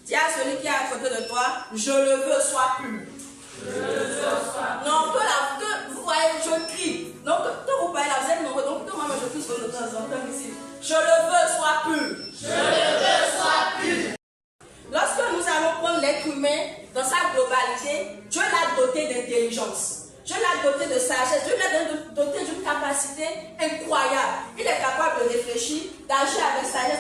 Dis à celui qui est à côté de toi, je le veux, sois pur. Non, que vous voyez, je crie. Donc, quand vous parlez là, vous êtes nombreux. Donc, moi, je crie de temps en temps ici. Je le veux, sois pur. Je le veux, sois pur. Lorsque nous allons prendre l'être humain dans sa globalité, Dieu l'a doté d'intelligence. Dieu l'a doté de sagesse. Dieu l'a doté d'une capacité incroyable. Il est capable de réfléchir, d'agir avec sagesse,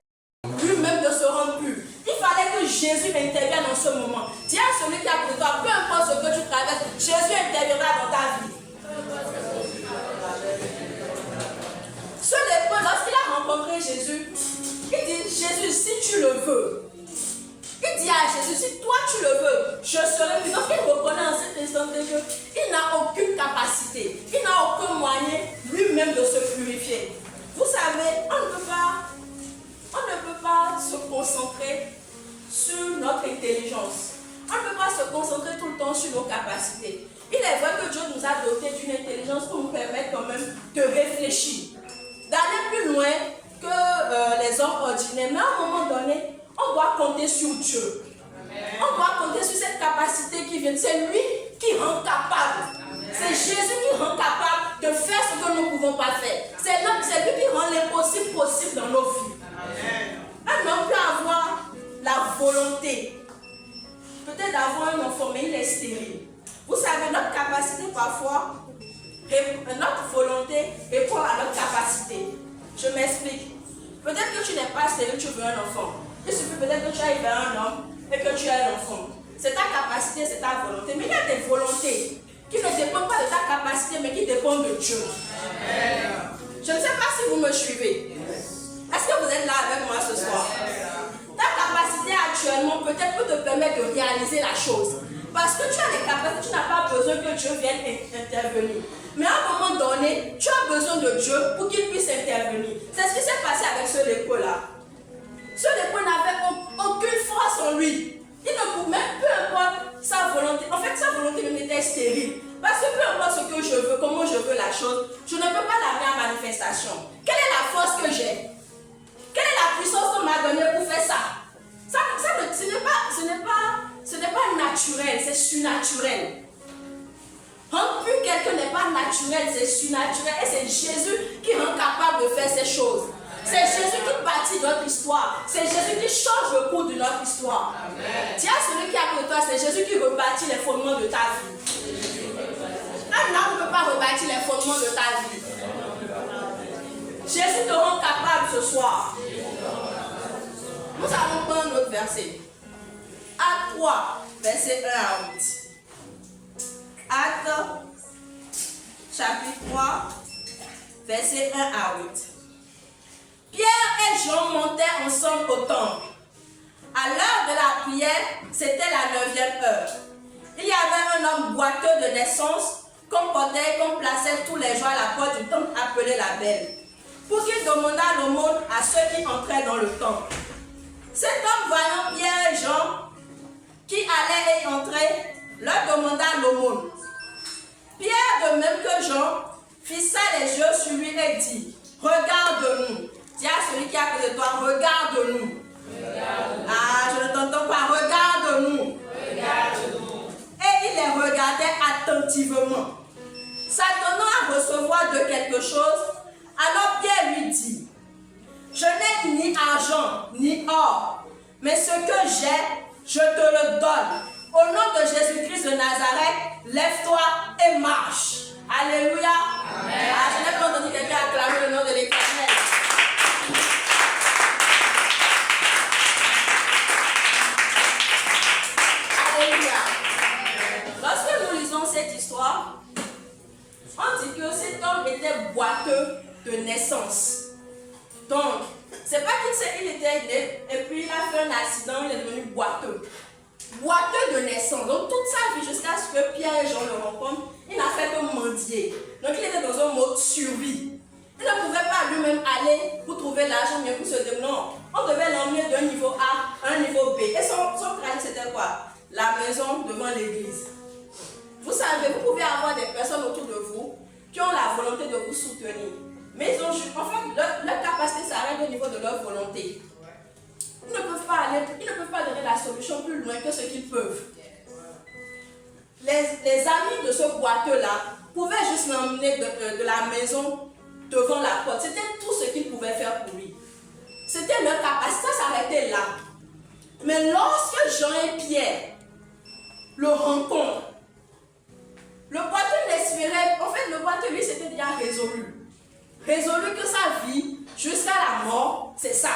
lui-même de se rendre pur. Il fallait que Jésus intervienne en ce moment. Dis à celui qui a pour toi, peu importe ce que tu traverses, Jésus interviendra dans ta vie. Ce lépreux, lorsqu'il a rencontré Jésus, il dit, Jésus, si tu le veux, il dit à Jésus, si toi tu le veux, je serai pur. Donc il reconnaît en cet instant qu'il n'a aucune capacité, il n'a aucun moyen lui-même de se purifier. Vous savez, on ne peut pas se concentrer sur notre intelligence. On ne peut pas se concentrer tout le temps sur nos capacités. Il est vrai que Dieu nous a dotés d'une intelligence pour nous permettre quand même de réfléchir, d'aller plus loin que les hommes ordinaires. Mais à un moment donné, on doit compter sur Dieu. Amen. On doit compter sur cette capacité qui vient. C'est lui qui rend capable. C'est Jésus qui rend capable de faire ce que nous ne pouvons pas faire. C'est lui qui rend l'impossible possible dans nos vies. Amen. Un homme peut avoir la volonté, peut-être d'avoir un enfant, mais il est stérile. Vous savez, notre capacité parfois, notre volonté répond à notre capacité. Je m'explique. Peut-être que tu n'es pas stérile, tu veux un enfant. Il suffit peut-être que tu ailles vers un homme et que tu aies un enfant. C'est ta capacité, c'est ta volonté. Mais il y a des volontés qui ne dépendent pas de ta capacité, mais qui dépendent de Dieu. Amen. Je ne sais pas si vous me suivez. Est-ce que vous êtes là avec moi ce soir? Ta capacité actuellement peut-être peut te permettre de réaliser la chose. Parce que tu as les capacités, tu n'as pas besoin que Dieu vienne intervenir. Mais à un moment donné, tu as besoin de Dieu pour qu'il puisse intervenir. C'est ce qui s'est passé avec ce lépreux-là. Ce lépreux n'avait aucune force en lui. Il ne pouvait, peu importe sa volonté, en fait sa volonté même était stérile. Parce que peu importe ce que je veux, comment je veux la chose, je ne peux pas l'amener en manifestation. Quelle est la force que j'ai? Quelle est la puissance qu'on m'a donnée pour faire ça? Ce n'est pas naturel, c'est surnaturel. Rendre pur quelqu'un n'est pas naturel, c'est surnaturel. Et c'est Jésus qui rend capable de faire ces choses. C'est Jésus qui bâtit notre histoire. C'est Jésus qui change le cours de notre histoire. Dis à celui qui est à côté de toi, c'est Jésus qui rebâtit les fondements de ta vie. Un homme ne peut pas rebâtir les fondements de ta vie. Jésus te rend capable ce soir. Nous allons prendre notre verset. Acte 3, verset 1 à 8. Acte, chapitre 3, verset 1 à 8. Pierre et Jean montaient ensemble au temple. À l'heure de la prière, c'était la 9e heure. Il y avait un homme boiteux de naissance qu'on plaçait tous les jours à la porte du temple appelé la Belle, pour qu'il demandât l'aumône à ceux qui entraient dans le temple. Cet homme, voyant Pierre et Jean qui allaient et entraient, leur demanda l'aumône. Pierre, de même que Jean, fixa les yeux sur lui et dit, regarde-nous. Dis à celui qui est à côté de toi, regarde-nous. Ah, je ne t'entends pas, regarde-nous. Et il les regardait attentivement. S'attendant à recevoir de quelque chose, alors Pierre lui dit, je n'ai ni argent ni or, mais ce que j'ai, je te le donne. Au nom de Jésus-Christ de Nazareth, lève-toi et marche. Alléluia. Amen. Ah, je n'ai pas entendu quelqu'un acclamer le nom de l'Éternel. Alléluia. Lorsque nous lisons cette histoire, on dit que cet homme était boiteux de naissance. Donc, c'est pas qu'il était né et puis il a fait un accident, il est devenu boiteux. Boiteux de naissance. Donc, toute sa vie, jusqu'à ce que Pierre et Jean le rencontrent, il n'a fait que mendier. Donc, il était dans un mode survie. Il ne pouvait pas lui-même aller pour trouver l'argent, mais pour se dire non. On devait l'emmener d'un niveau A à un niveau B. Et son travail, c'était quoi? La maison devant l'église. Vous savez, vous pouvez avoir des personnes autour de vous qui ont la volonté de vous soutenir. Mais ils ont, en fait, leur capacité s'arrête au niveau de leur volonté. Ils ne peuvent pas donner la solution plus loin que ce qu'ils peuvent. Les amis de ce boiteux-là pouvaient juste l'emmener de la maison devant la porte. C'était tout ce qu'ils pouvaient faire pour lui. C'était leur capacité à s'arrêter là. Mais lorsque Jean et Pierre le rencontrent, le boiteux l'espérait. En fait, le boiteux, lui, s'était déjà résolu. Résolu que sa vie, jusqu'à la mort, c'est ça.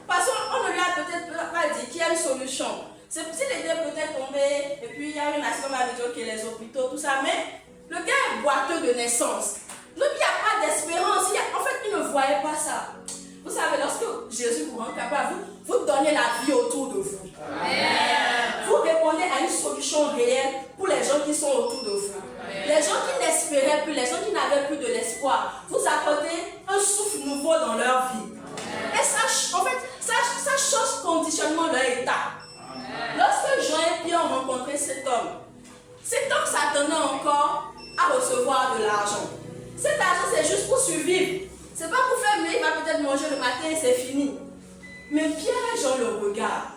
Parce qu'on ne lui a peut-être pas dit qu'il y a une solution. S'il était peut-être tombé, et puis il y a une accident avec les hôpitaux, tout ça, mais le gars est boiteux de naissance. Donc il n'y a pas d'espérance. En fait, il ne voyait pas ça. Vous savez, lorsque Jésus vous rend capable, vous donnez la vie autour de vous. Amen. Vous répondez à une solution réelle pour les gens qui sont autour de vous. Amen. Les gens qui n'espéraient plus, les gens qui n'avaient plus de l'espoir, vous apportez un souffle nouveau dans leur vie. Amen. Et ça, en fait, ça change conditionnement leur état. Amen. Lorsque Jean et Pierre ont rencontré cet homme s'attendait encore à recevoir de l'argent. Cet argent, c'est juste pour survivre. C'est pas pour faire, mais il va peut-être manger le matin et c'est fini. Mais Pierre et Jean le regardent.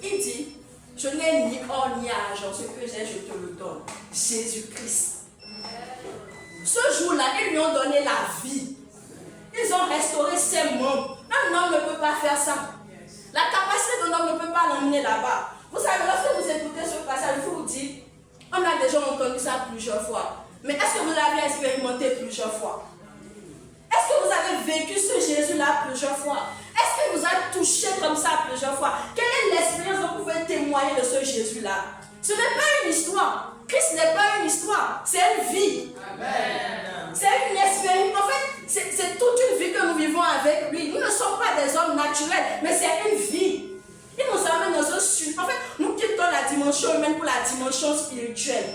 Il dit, je n'ai ni or ni argent, ce que j'ai, je te le donne. Jésus-Christ. Ce jour-là, ils lui ont donné la vie. Ils ont restauré ses membres. Un homme ne peut pas faire ça. La capacité d'un homme ne peut pas l'emmener là-bas. Vous savez, lorsque vous écoutez ce passage, vous vous dites, on a déjà entendu ça plusieurs fois. Mais est-ce que vous l'avez expérimenté plusieurs fois? Est-ce que vous avez vécu ce Jésus-là plusieurs fois? Est-ce que vous avez touché comme ça plusieurs fois? Quelle est l'expérience dont vous pouvez témoigner de ce Jésus-là? Ce n'est pas une histoire. Christ n'est pas une histoire. C'est une vie. Amen. C'est une expérience. En fait, c'est toute une vie que nous vivons avec lui. Nous ne sommes pas des hommes naturels, mais c'est une vie. Il nous amène dans un sujet. En fait, nous quittons la dimension humaine pour la dimension spirituelle.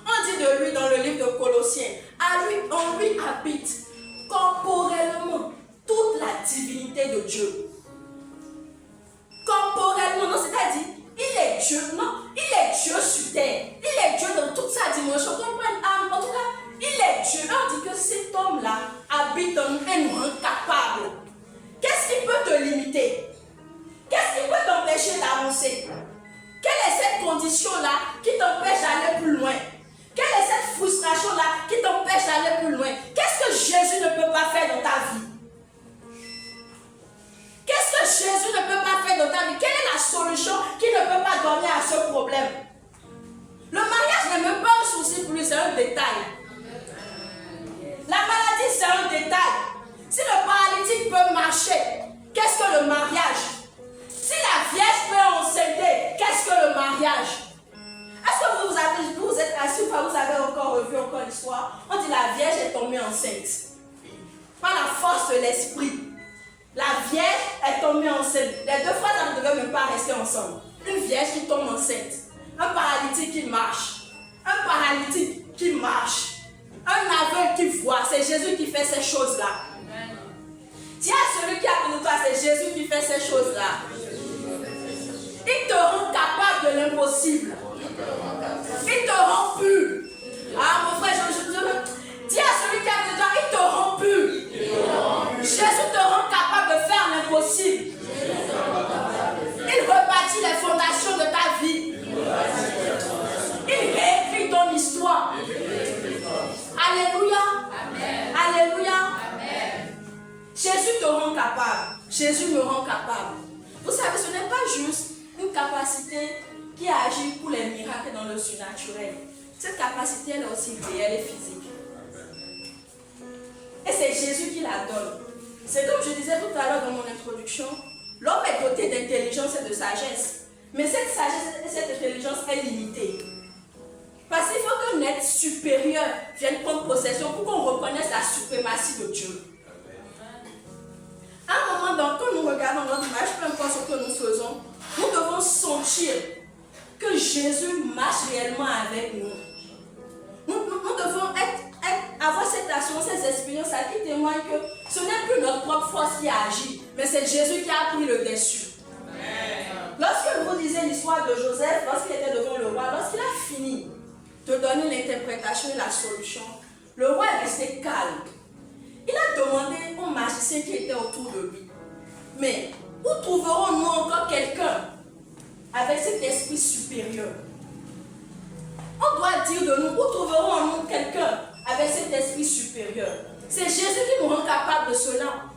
On dit de lui dans le livre de Colossiens, en lui habite corporellement toute la divinité de Dieu. Corporellement, non, c'est-à-dire, il est Dieu, non, il est Dieu sur terre. Il est Dieu dans toute sa dimension. En tout cas, il est Dieu. On dit que cet homme-là habite en nous et nous rend capables. Qu'est-ce qui peut te limiter? Qu'est-ce qui peut t'empêcher d'avancer? Quelle est cette condition-là qui t'empêche d'aller plus loin? Quelle est cette frustration-là qui t'empêche d'aller plus loin? Qu'est-ce que Jésus ne peut pas faire dans ta vie? Qu'est-ce que Jésus ne peut pas faire dans ta vie? Quelle est la solution qu'il ne peut pas donner à ce problème? Le mariage n'est même pas un souci pour lui, c'est un détail. La maladie, c'est un détail. Si le paralytique peut marcher, qu'est-ce que le mariage? Si la vierge peut enceinte, qu'est-ce que le mariage? Est-ce que vous êtes assis, vous avez encore revu l'histoire? On dit la vierge est tombée enceinte. Par la force de l'esprit. La vierge est tombée enceinte. Les deux fois, ça ne devait même pas rester ensemble. Une vierge qui tombe enceinte. Un paralytique qui marche. Un paralytique qui marche. Un aveugle qui voit. C'est Jésus qui fait ces choses-là. Dis à celui qui a connu toi, c'est Jésus qui fait ces choses-là. Il te rend capable de l'impossible. Il te rend pur. Ah mon frère, dis à celui qui a connu toi, il te rend pur. Jésus te rend capable de faire l'impossible. Il rebâtit les fondations de ta vie. Il réécrit ton histoire. Alléluia. Amen. Alléluia. Amen. Jésus te rend capable. Jésus me rend capable. Vous savez, ce n'est pas juste une capacité qui agit pour les miracles dans le surnaturel. Cette capacité, elle est aussi réelle et physique. Et c'est Jésus qui la donne. C'est comme je disais tout à l'heure dans mon introduction, l'homme est doté d'intelligence et de sagesse. Mais cette sagesse et cette intelligence est limitée. Parce qu'il faut qu'un être supérieur vienne prendre possession pour qu'on reconnaisse la suprématie de Dieu. À un moment donné, quand nous regardons notre image, peu importe ce que nous faisons, nous devons sentir que Jésus marche réellement avec nous. Nous devons avoir cette assurance, cette expérience qui témoigne que ce n'est plus notre propre force qui agit, mais c'est Jésus qui a pris le dessus. Lorsque vous lisez l'histoire de Joseph, lorsqu'il était devant le roi, lorsqu'il a fini de donner l'interprétation et la solution, le roi est resté calme. Il a demandé aux magiciens qui étaient autour de lui, mais où trouverons-nous avec cet esprit supérieur. On doit dire de nous, où trouverons en nous quelqu'un avec cet esprit supérieur? C'est Jésus qui nous rend capable de cela.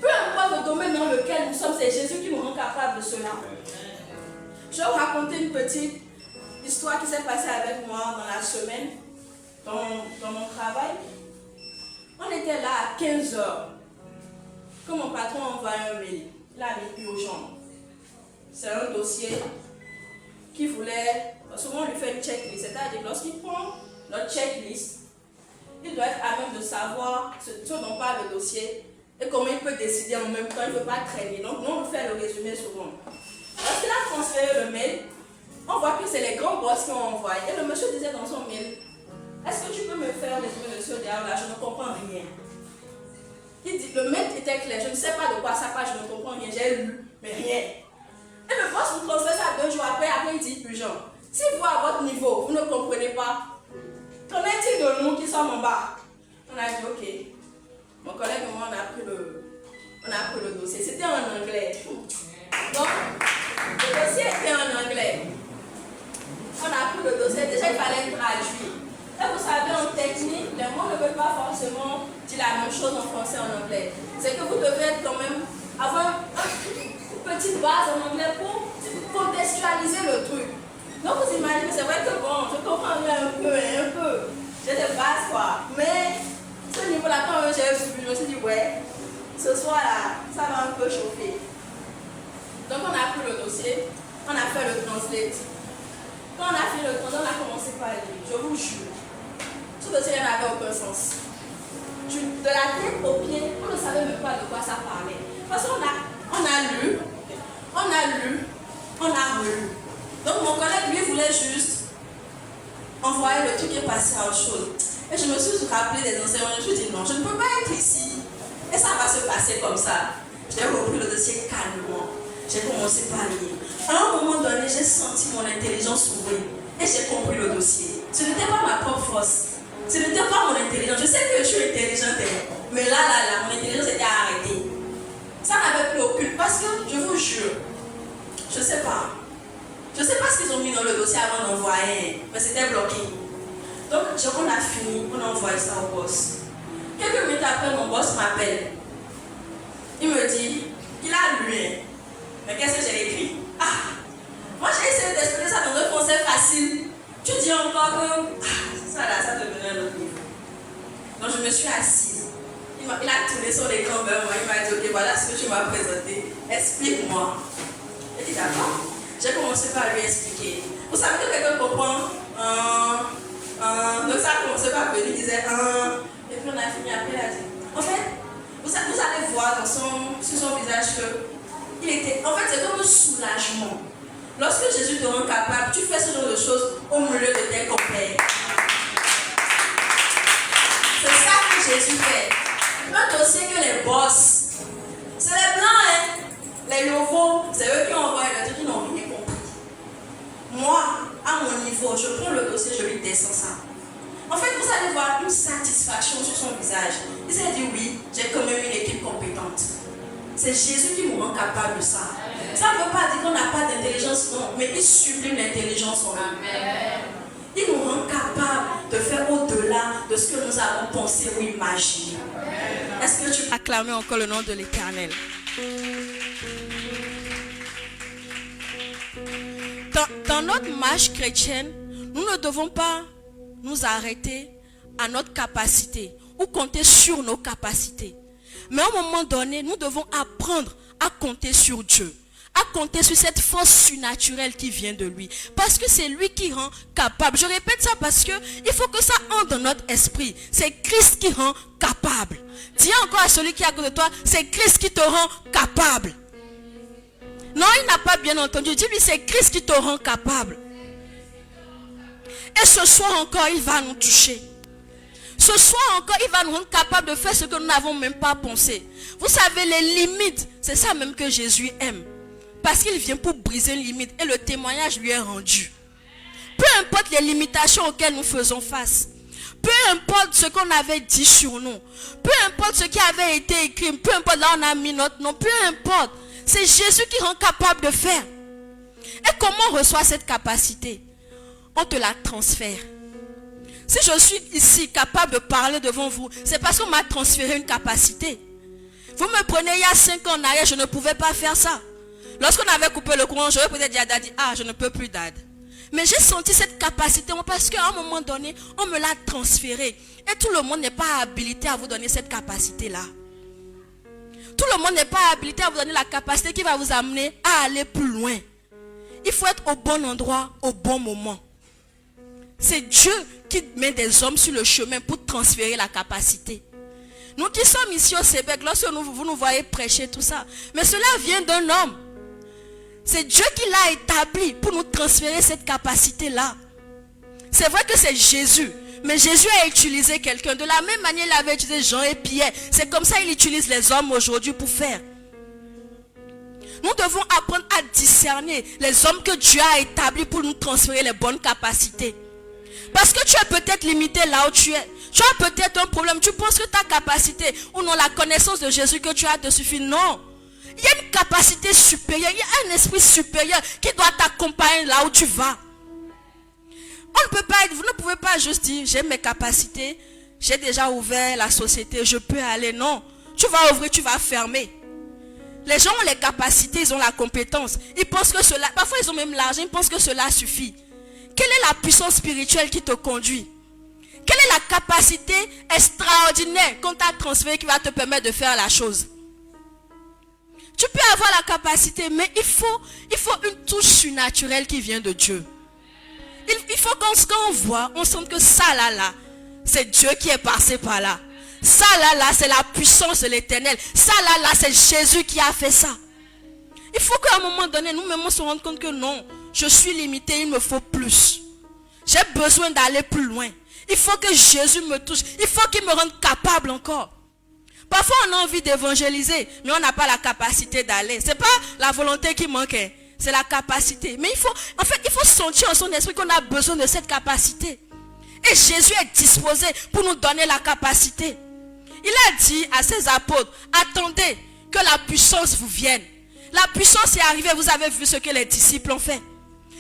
Peu importe le domaine dans lequel nous sommes, c'est Jésus qui nous rend capable de cela. Je vais vous raconter une petite histoire qui s'est passée avec moi dans la semaine, dans mon travail. On était là à 15 heures. Quand mon patron a envoyé un mail, il a mis urgent. C'est un dossier qui voulait, souvent on lui fait une checklist, c'est-à-dire lorsqu'il prend notre checklist, il doit être à même de savoir ce dont parle le dossier et comment il peut décider en même temps, il ne veut pas traîner. Donc nous on fait le résumé souvent. Lorsqu'il a transféré le mail, on voit que c'est les grands boss qui ont envoyé. Et le monsieur disait dans son mail, est-ce que tu peux me faire résumer le derrière là, je ne comprends rien. Il dit, le mail était clair, je ne sais pas de quoi ça parle, je ne comprends rien, j'ai lu, mais rien. Et le boss vous transfère ça 2 jours après il dit urgent. Si vous, à votre niveau, vous ne comprenez pas, qu'en est-il de nous qui sommes en bas? On a dit ok. Mon collègue et moi, on a pris le dossier. C'était en anglais. Donc, le dossier était en anglais. On a pris le dossier, déjà il fallait traduire. Et vous savez, en technique, les mots ne veulent pas forcément dire la même chose en français et en anglais. C'est que vous devez quand même avoir une petite base en anglais pour contextualiser le truc. Donc vous imaginez, c'est vrai que bon, je comprends un peu. J'ai des bases quoi. Mais ce niveau-là, quand j'ai vu, je me suis dit, ouais, ce soir-là, ça va un peu chauffer. Donc on a pris le dossier, on a fait le translate. Quand on a fini le translate, on a commencé par lire. Je vous jure, ce dossier n'avait aucun sens. De la tête aux pieds, on ne savait même pas de quoi ça parlait. Parce qu'on a lu, on a relu. Donc mon collègue, lui, voulait juste envoyer le truc et passer à autre chose. Et je me suis rappelé des enseignants, je me suis dit non, je ne peux pas être ici. Et ça va se passer comme ça. J'ai repris le dossier calmement. J'ai commencé par lire. À un moment donné, j'ai senti mon intelligence s'ouvrir. Et j'ai compris le dossier. Ce n'était pas ma propre force. Ce n'était pas mon intelligence. Je sais que je suis intelligente. Mais là, mon intelligence était arrêtée. Ça n'avait plus aucune. Parce que, je vous jure, je ne sais pas. Je ne sais pas ce qu'ils ont mis dans le dossier avant d'envoyer. Mais c'était bloqué. Donc, on a fini. On a envoyé ça au boss. Quelques minutes après, mon boss m'appelle. Il me dit, il a lu. Mais qu'est-ce que j'ai écrit? Moi j'ai essayé d'expliquer ça dans un français facile. Tu dis encore que ça devenait un autre niveau. Donc je me suis assise. Il a tourné sur l'écran vers moi. Il m'a dit ok, voilà ce que tu m'as présenté. Explique-moi. J'ai dit d'accord. J'ai commencé par lui expliquer. Vous savez que quelqu'un comprend donc ça a commencé par venir. Il disait et puis on a fini après. Il a dit en fait, vous allez voir sur son visage que en fait, c'est comme un soulagement. Lorsque Jésus te rend capable, tu fais ce genre de choses au milieu de tes compagnes. C'est ça que Jésus fait. Un dossier que les boss, c'est les blancs, les nouveaux, c'est eux qui ont envoyé le truc, qui n'ont rien compris. Moi, à mon niveau, je prends le dossier, je lui descends ça. En fait, vous allez voir une satisfaction sur son visage. Il s'est dit oui, j'ai quand même une équipe compétente. C'est Jésus qui nous rend capable de ça. Ça ne veut pas dire qu'on n'a pas d'intelligence, non, mais il sublime l'intelligence en nous. Il nous rend capable de faire au-delà de ce que nous avons pensé ou imaginé. Est-ce que tu peux acclamer encore le nom de l'Éternel? Dans notre marche chrétienne, nous ne devons pas nous arrêter à notre capacité ou compter sur nos capacités. Mais à un moment donné, nous devons apprendre à compter sur Dieu, à compter sur cette force surnaturelle qui vient de lui. Parce que c'est lui qui rend capable. Je répète ça parce que il faut que ça entre dans notre esprit. C'est Christ qui rend capable. Dis encore à celui qui est à côté de toi, c'est Christ qui te rend capable. Non, il n'a pas bien entendu. Dis-lui, c'est Christ qui te rend capable. Et ce soir encore, il va nous toucher. Ce soir encore, il va nous rendre capable de faire ce que nous n'avons même pas pensé. Vous savez, les limites, c'est ça même que Jésus aime. Parce qu'il vient pour briser une limite et le témoignage lui est rendu. Peu importe les limitations auxquelles nous faisons face. Peu importe ce qu'on avait dit sur nous. Peu importe ce qui avait été écrit. Peu importe là on a mis notre nom. Peu importe. C'est Jésus qui rend capable de faire. Et comment on reçoit cette capacité? On te la transfère. Si je suis ici capable de parler devant vous, c'est parce qu'on m'a transféré une capacité. Vous me prenez il y a 5 ans en arrière, je ne pouvais pas faire ça. Lorsqu'on avait coupé le courant, j'aurais peut-être dit à Daddy, ah, je ne peux plus, Dad. Mais j'ai senti cette capacité parce qu'à un moment donné, on me l'a transféré. Et tout le monde n'est pas habilité à vous donner cette capacité-là. Tout le monde n'est pas habilité à vous donner la capacité qui va vous amener à aller plus loin. Il faut être au bon endroit, au bon moment. C'est Dieu qui met des hommes sur le chemin pour transférer la capacité. Nous qui sommes ici au Sébec, lorsque vous nous voyez prêcher tout ça, mais cela vient d'un homme. C'est Dieu qui l'a établi pour nous transférer cette capacité-là. C'est vrai que c'est Jésus, mais Jésus a utilisé quelqu'un. De la même manière, il avait utilisé Jean et Pierre. C'est comme ça qu'il utilise les hommes aujourd'hui pour faire. Nous devons apprendre à discerner les hommes que Dieu a établis pour nous transférer les bonnes capacités. Parce que tu es peut-être limité là où tu es. Tu as peut-être un problème. Tu penses que ta capacité ou non la connaissance de Jésus que tu as te suffit. Non. Il y a une capacité supérieure. Il y a un esprit supérieur qui doit t'accompagner là où tu vas. On ne peut pas être, vous ne pouvez pas juste dire j'ai mes capacités. J'ai déjà ouvert la société. Je peux aller. Non. Tu vas ouvrir, tu vas fermer. Les gens ont les capacités, ils ont la compétence. Ils pensent que cela, parfois ils ont même l'argent, ils pensent que cela suffit. Quelle est la puissance spirituelle qui te conduit? Quelle est la capacité extraordinaire qu'on t'a transférée qui va te permettre de faire la chose? Tu peux avoir la capacité, mais il faut une touche surnaturelle qui vient de Dieu. Il faut quand on voit, on sent que ça là, c'est Dieu qui est passé par là. Ça là, c'est la puissance de l'Éternel. Ça là, c'est Jésus qui a fait ça. Il faut qu'à un moment donné, nous-mêmes on se rende compte que non, je suis limité, il me faut plus. J'ai besoin d'aller plus loin. Il faut que Jésus me touche. Il faut qu'il me rende capable encore. Parfois on a envie d'évangéliser, mais on n'a pas la capacité d'aller. Ce n'est pas la volonté qui manque, c'est la capacité. Mais il faut sentir en son esprit qu'on a besoin de cette capacité. Et Jésus est disposé pour nous donner la capacité. Il a dit à ses apôtres, attendez que la puissance vous vienne. La puissance est arrivée, vous avez vu ce que les disciples ont fait.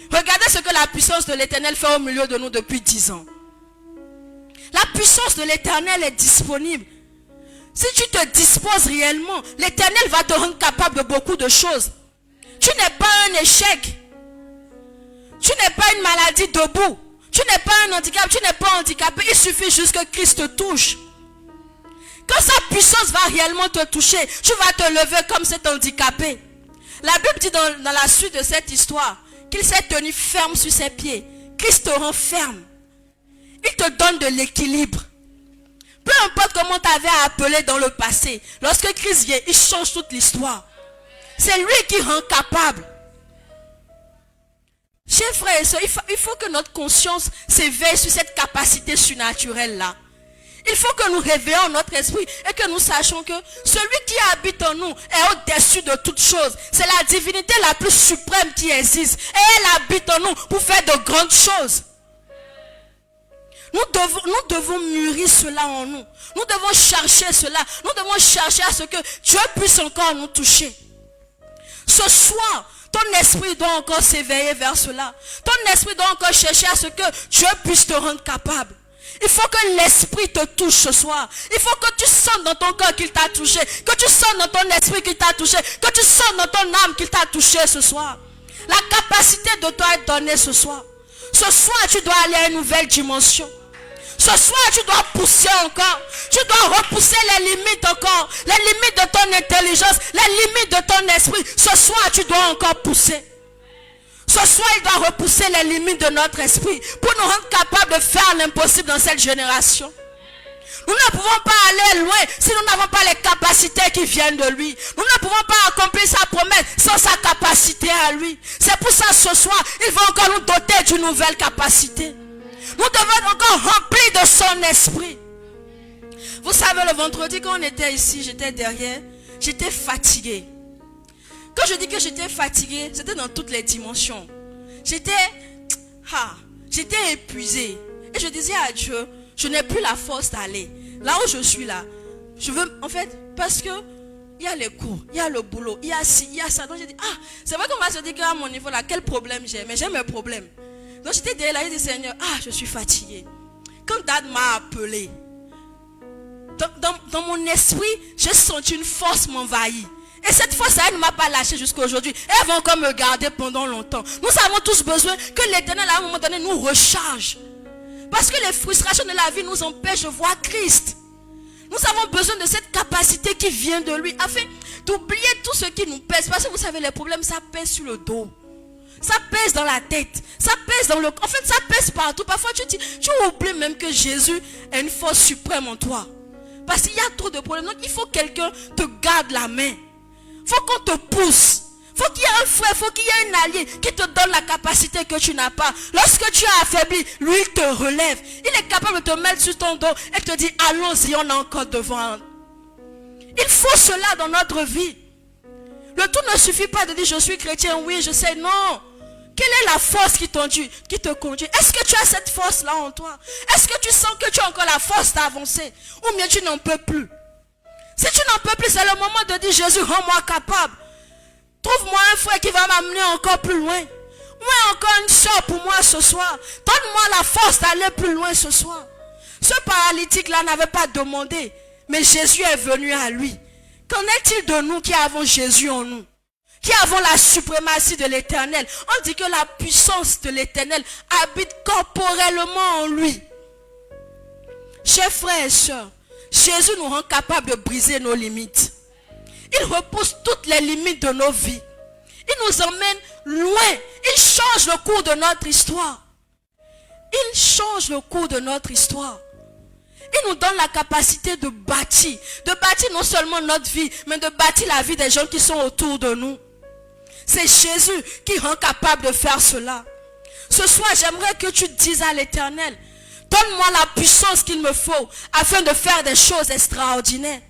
Regardez ce que la puissance de l'Éternel fait au milieu de nous depuis 10 ans. La puissance de l'Éternel est disponible. Si tu te disposes réellement, l'Éternel va te rendre capable de beaucoup de choses. Tu n'es pas un échec. Tu n'es pas une maladie debout. Tu n'es pas un handicap, tu n'es pas handicapé. Il suffit juste que Christ te touche. Quand sa puissance va réellement te toucher, tu vas te lever comme cet handicapé. La Bible dit dans la suite de cette histoire qu'il s'est tenu ferme sur ses pieds. Christ te rend ferme. Il te donne de l'équilibre. Peu importe comment tu avais appelé dans le passé, lorsque Christ vient, il change toute l'histoire. C'est lui qui rend capable. Chers frères et sœurs, il faut que notre conscience s'éveille sur cette capacité surnaturelle-là. Il faut que nous réveillons notre esprit et que nous sachions que celui qui habite en nous est au-dessus de toutes choses. C'est la divinité la plus suprême qui existe. Et elle habite en nous pour faire de grandes choses. Nous devons mûrir cela en nous. Nous devons chercher cela. Nous devons chercher à ce que Dieu puisse encore nous toucher. Ce soir, ton esprit doit encore s'éveiller vers cela. Ton esprit doit encore chercher à ce que Dieu puisse te rendre capable. Il faut que l'esprit te touche ce soir. Il faut que tu sentes dans ton cœur qu'il t'a touché. Que tu sentes dans ton esprit qu'il t'a touché. Que tu sentes dans ton âme qu'il t'a touché ce soir. La capacité de toi est donnée ce soir. Ce soir, tu dois aller à une nouvelle dimension. Ce soir, tu dois pousser encore. Tu dois repousser les limites encore. Les limites de ton intelligence. Les limites de ton esprit. Ce soir, tu dois encore pousser. Ce soir, il doit repousser les limites de notre esprit pour nous rendre capables de faire l'impossible dans cette génération. Nous ne pouvons pas aller loin si nous n'avons pas les capacités qui viennent de lui. Nous ne pouvons pas accomplir sa promesse sans sa capacité à lui. C'est pour ça ce soir, il va encore nous doter d'une nouvelle capacité. Nous devons être encore remplis de son esprit. Vous savez, le vendredi quand on était ici, j'étais derrière, j'étais fatigué. Quand je dis que j'étais fatigué, c'était dans toutes les dimensions. J'étais épuisé. Et je disais à Dieu, je n'ai plus la force d'aller. Là où je suis là, je veux, en fait, parce que il y a les cours, il y a le boulot, il y a ci, il y a ça. Donc j'ai dit, ah, c'est vrai qu'on va se dire qu'à mon niveau là, quel problème j'ai? Mais j'ai mes problèmes. Donc j'étais derrière là, j'ai dit, Seigneur, ah, je suis fatiguée. Quand Dad m'a appelé, dans mon esprit, j'ai senti une force m'envahir. Et cette force, elle ne m'a pas lâché jusqu'à aujourd'hui. Elle va encore me garder pendant longtemps. Nous avons tous besoin que l'Éternel, à un moment donné, nous recharge. Parce que les frustrations de la vie nous empêchent de voir Christ. Nous avons besoin de cette capacité qui vient de lui, afin d'oublier tout ce qui nous pèse. Parce que vous savez, les problèmes, ça pèse sur le dos. Ça pèse dans la tête. Ça pèse dans le corps. En fait, ça pèse partout. Parfois, tu oublies même que Jésus a une force suprême en toi. Parce qu'il y a trop de problèmes. Donc, il faut que quelqu'un te garde la main. Il faut qu'on te pousse. Il faut qu'il y ait un frère, il faut qu'il y ait un allié qui te donne la capacité que tu n'as pas. Lorsque tu es affaibli, lui il te relève. Il est capable de te mettre sur ton dos et te dire, allons-y, on est encore devant. Il faut cela dans notre vie. Le tout ne suffit pas de dire, je suis chrétien, oui, je sais, non. Quelle est la force qui te conduit? Est-ce que tu as cette force-là en toi? Est-ce que tu sens que tu as encore la force d'avancer? Ou bien tu n'en peux plus? Si tu n'en peux plus, c'est le moment de dire, Jésus, rends-moi capable. Trouve-moi un frère qui va m'amener encore plus loin. Moi encore une soeur pour moi ce soir. Donne-moi la force d'aller plus loin ce soir. Ce paralytique-là n'avait pas demandé. Mais Jésus est venu à lui. Qu'en est-il de nous qui avons Jésus en nous? Qui avons la suprématie de l'Éternel? On dit que la puissance de l'Éternel habite corporellement en lui. Chers frères et sœurs, Jésus nous rend capable de briser nos limites. Il repousse toutes les limites de nos vies. Il nous emmène loin. Il change le cours de notre histoire. Il change le cours de notre histoire. Il nous donne la capacité de bâtir. De bâtir non seulement notre vie, mais de bâtir la vie des gens qui sont autour de nous. C'est Jésus qui rend capable de faire cela. Ce soir, j'aimerais que tu dises à l'Éternel, donne-moi la puissance qu'il me faut afin de faire des choses extraordinaires.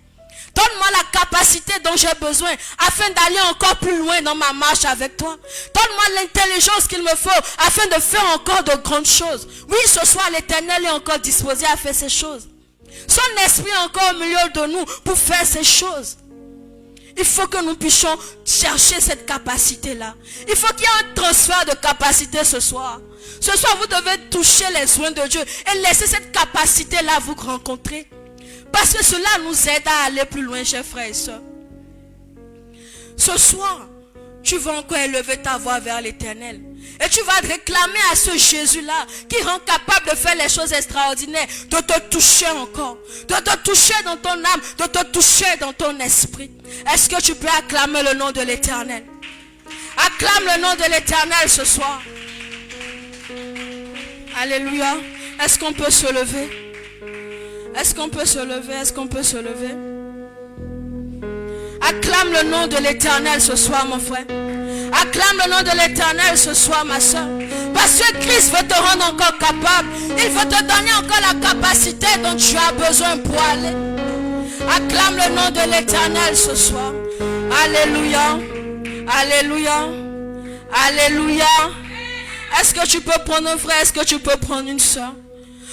Donne-moi la capacité dont j'ai besoin afin d'aller encore plus loin dans ma marche avec toi. Donne-moi l'intelligence qu'il me faut afin de faire encore de grandes choses. Oui, ce soir, l'Éternel est encore disposé à faire ces choses. Son esprit est encore au milieu de nous pour faire ces choses. Il faut que nous puissions chercher cette capacité-là. Il faut qu'il y ait un transfert de capacité ce soir. Ce soir, vous devez toucher les soins de Dieu et laisser cette capacité-là vous rencontrer. Parce que cela nous aide à aller plus loin, chers frères et sœurs. Ce soir, tu vas encore élever ta voix vers l'Éternel. Et tu vas réclamer à ce Jésus-là qui rend capable de faire les choses extraordinaires, de te toucher encore, de te toucher dans ton âme, de te toucher dans ton esprit. Est-ce que tu peux acclamer le nom de l'Éternel? Acclame le nom de l'Éternel ce soir. Alléluia. Est-ce qu'on peut se lever? Est-ce qu'on peut se lever? Est-ce qu'on peut se lever? Acclame le nom de l'Éternel ce soir, mon frère. Acclame le nom de l'Éternel ce soir, ma soeur. Parce que Christ veut te rendre encore capable. Il veut te donner encore la capacité dont tu as besoin pour aller. Acclame le nom de l'Éternel ce soir. Alléluia. Alléluia. Alléluia. Est-ce que tu peux prendre un frère? Est-ce que tu peux prendre une soeur?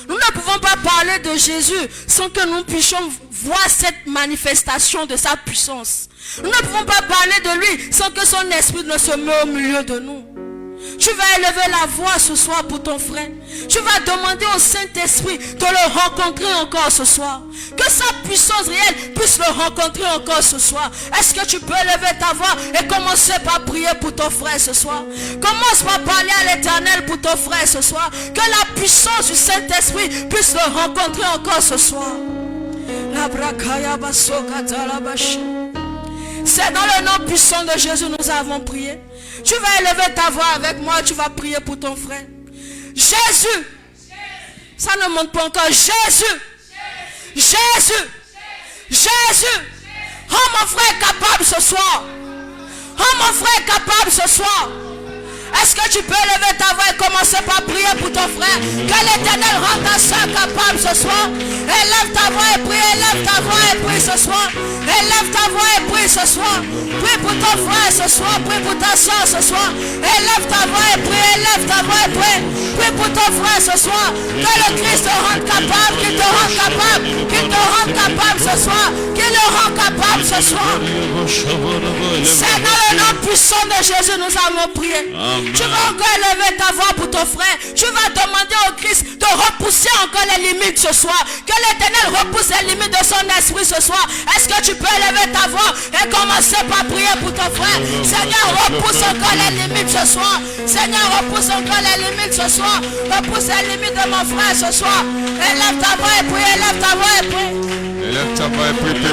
Nous ne pouvons pas parler de Jésus sans que nous puissions voir cette manifestation de sa puissance. Nous ne pouvons pas parler de lui sans que son esprit ne se mette au milieu de nous. Tu vas élever la voix ce soir pour ton frère. Tu vas demander au Saint-Esprit de le rencontrer encore ce soir. Que sa puissance réelle puisse le rencontrer encore ce soir. Est-ce que tu peux élever ta voix et commencer par prier pour ton frère ce soir? Commence par parler à l'Éternel pour ton frère ce soir. Que la puissance du Saint-Esprit puisse le rencontrer encore ce soir. C'est dans le nom puissant de Jésus nous avons prié. Tu vas élever ta voix avec moi, tu vas prier pour ton frère. Jésus. Ça ne monte pas encore. Jésus. Jésus. Jésus. Rends mon frère capable ce soir. Rends mon frère capable ce soir. Est-ce que que tu peux lever ta voix et commencer par prier pour ton frère? Que l'Éternel rende ta soeur capable ce soir. Élève ta voix et prie, élève ta voix et prie ce soir. Élève ta voix et prie ce soir. Prie pour ton frère ce soir, prie pour ta soeur ce soir. Élève ta voix et prie, élève ta voix et prie. Prie pour ton frère ce soir. Que le Christ te rende capable, qu'il te rende capable, qu'il te rende capable ce soir, qu'il le rend capable ce soir. C'est dans le nom puissant de Jésus nous avons prié. Amen. Tu vas encore élever ta voix pour ton frère. Tu vas demander au Christ de repousser encore les limites ce soir. Que l'Éternel repousse les limites de son esprit ce soir. Est-ce que tu peux élever ta voix et commencer par prier pour ton frère? Seigneur, repousse encore les limites ce soir. Seigneur, repousse encore les limites ce soir. Repousse les limites de mon frère ce soir. Élève ta voix et prie, élève ta voix et prie. Élève ta voix et prie, demande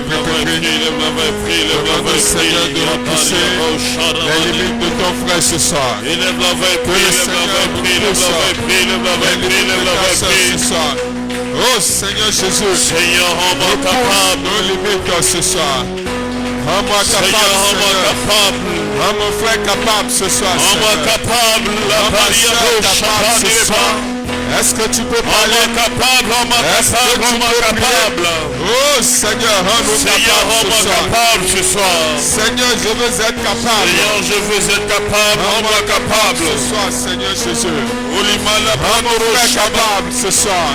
au Seigneur de repousser les limites de ton frère ce soir. Élève la voix et prie, élève la voix et prie, élève la voix et prie, élève la voix et prie, élève la voix et prie ce soir. Oh Seigneur Jésus, Seigneur, rends-moi capable. Nos limites ce soir. Rends-moi capable, Seigneur. Rends mon frère capable ce soir, rends-moi capable, la barrière capable ce soir. Est-ce que tu peux parler? Capable, rends-moi capable. Oh Seigneur, rends-moi capable ce soir. Seigneur, je veux être capable. Seigneur, je veux être capable, rends-moi capable ce soir, Seigneur Jésus. Rends-moi capable ce soir.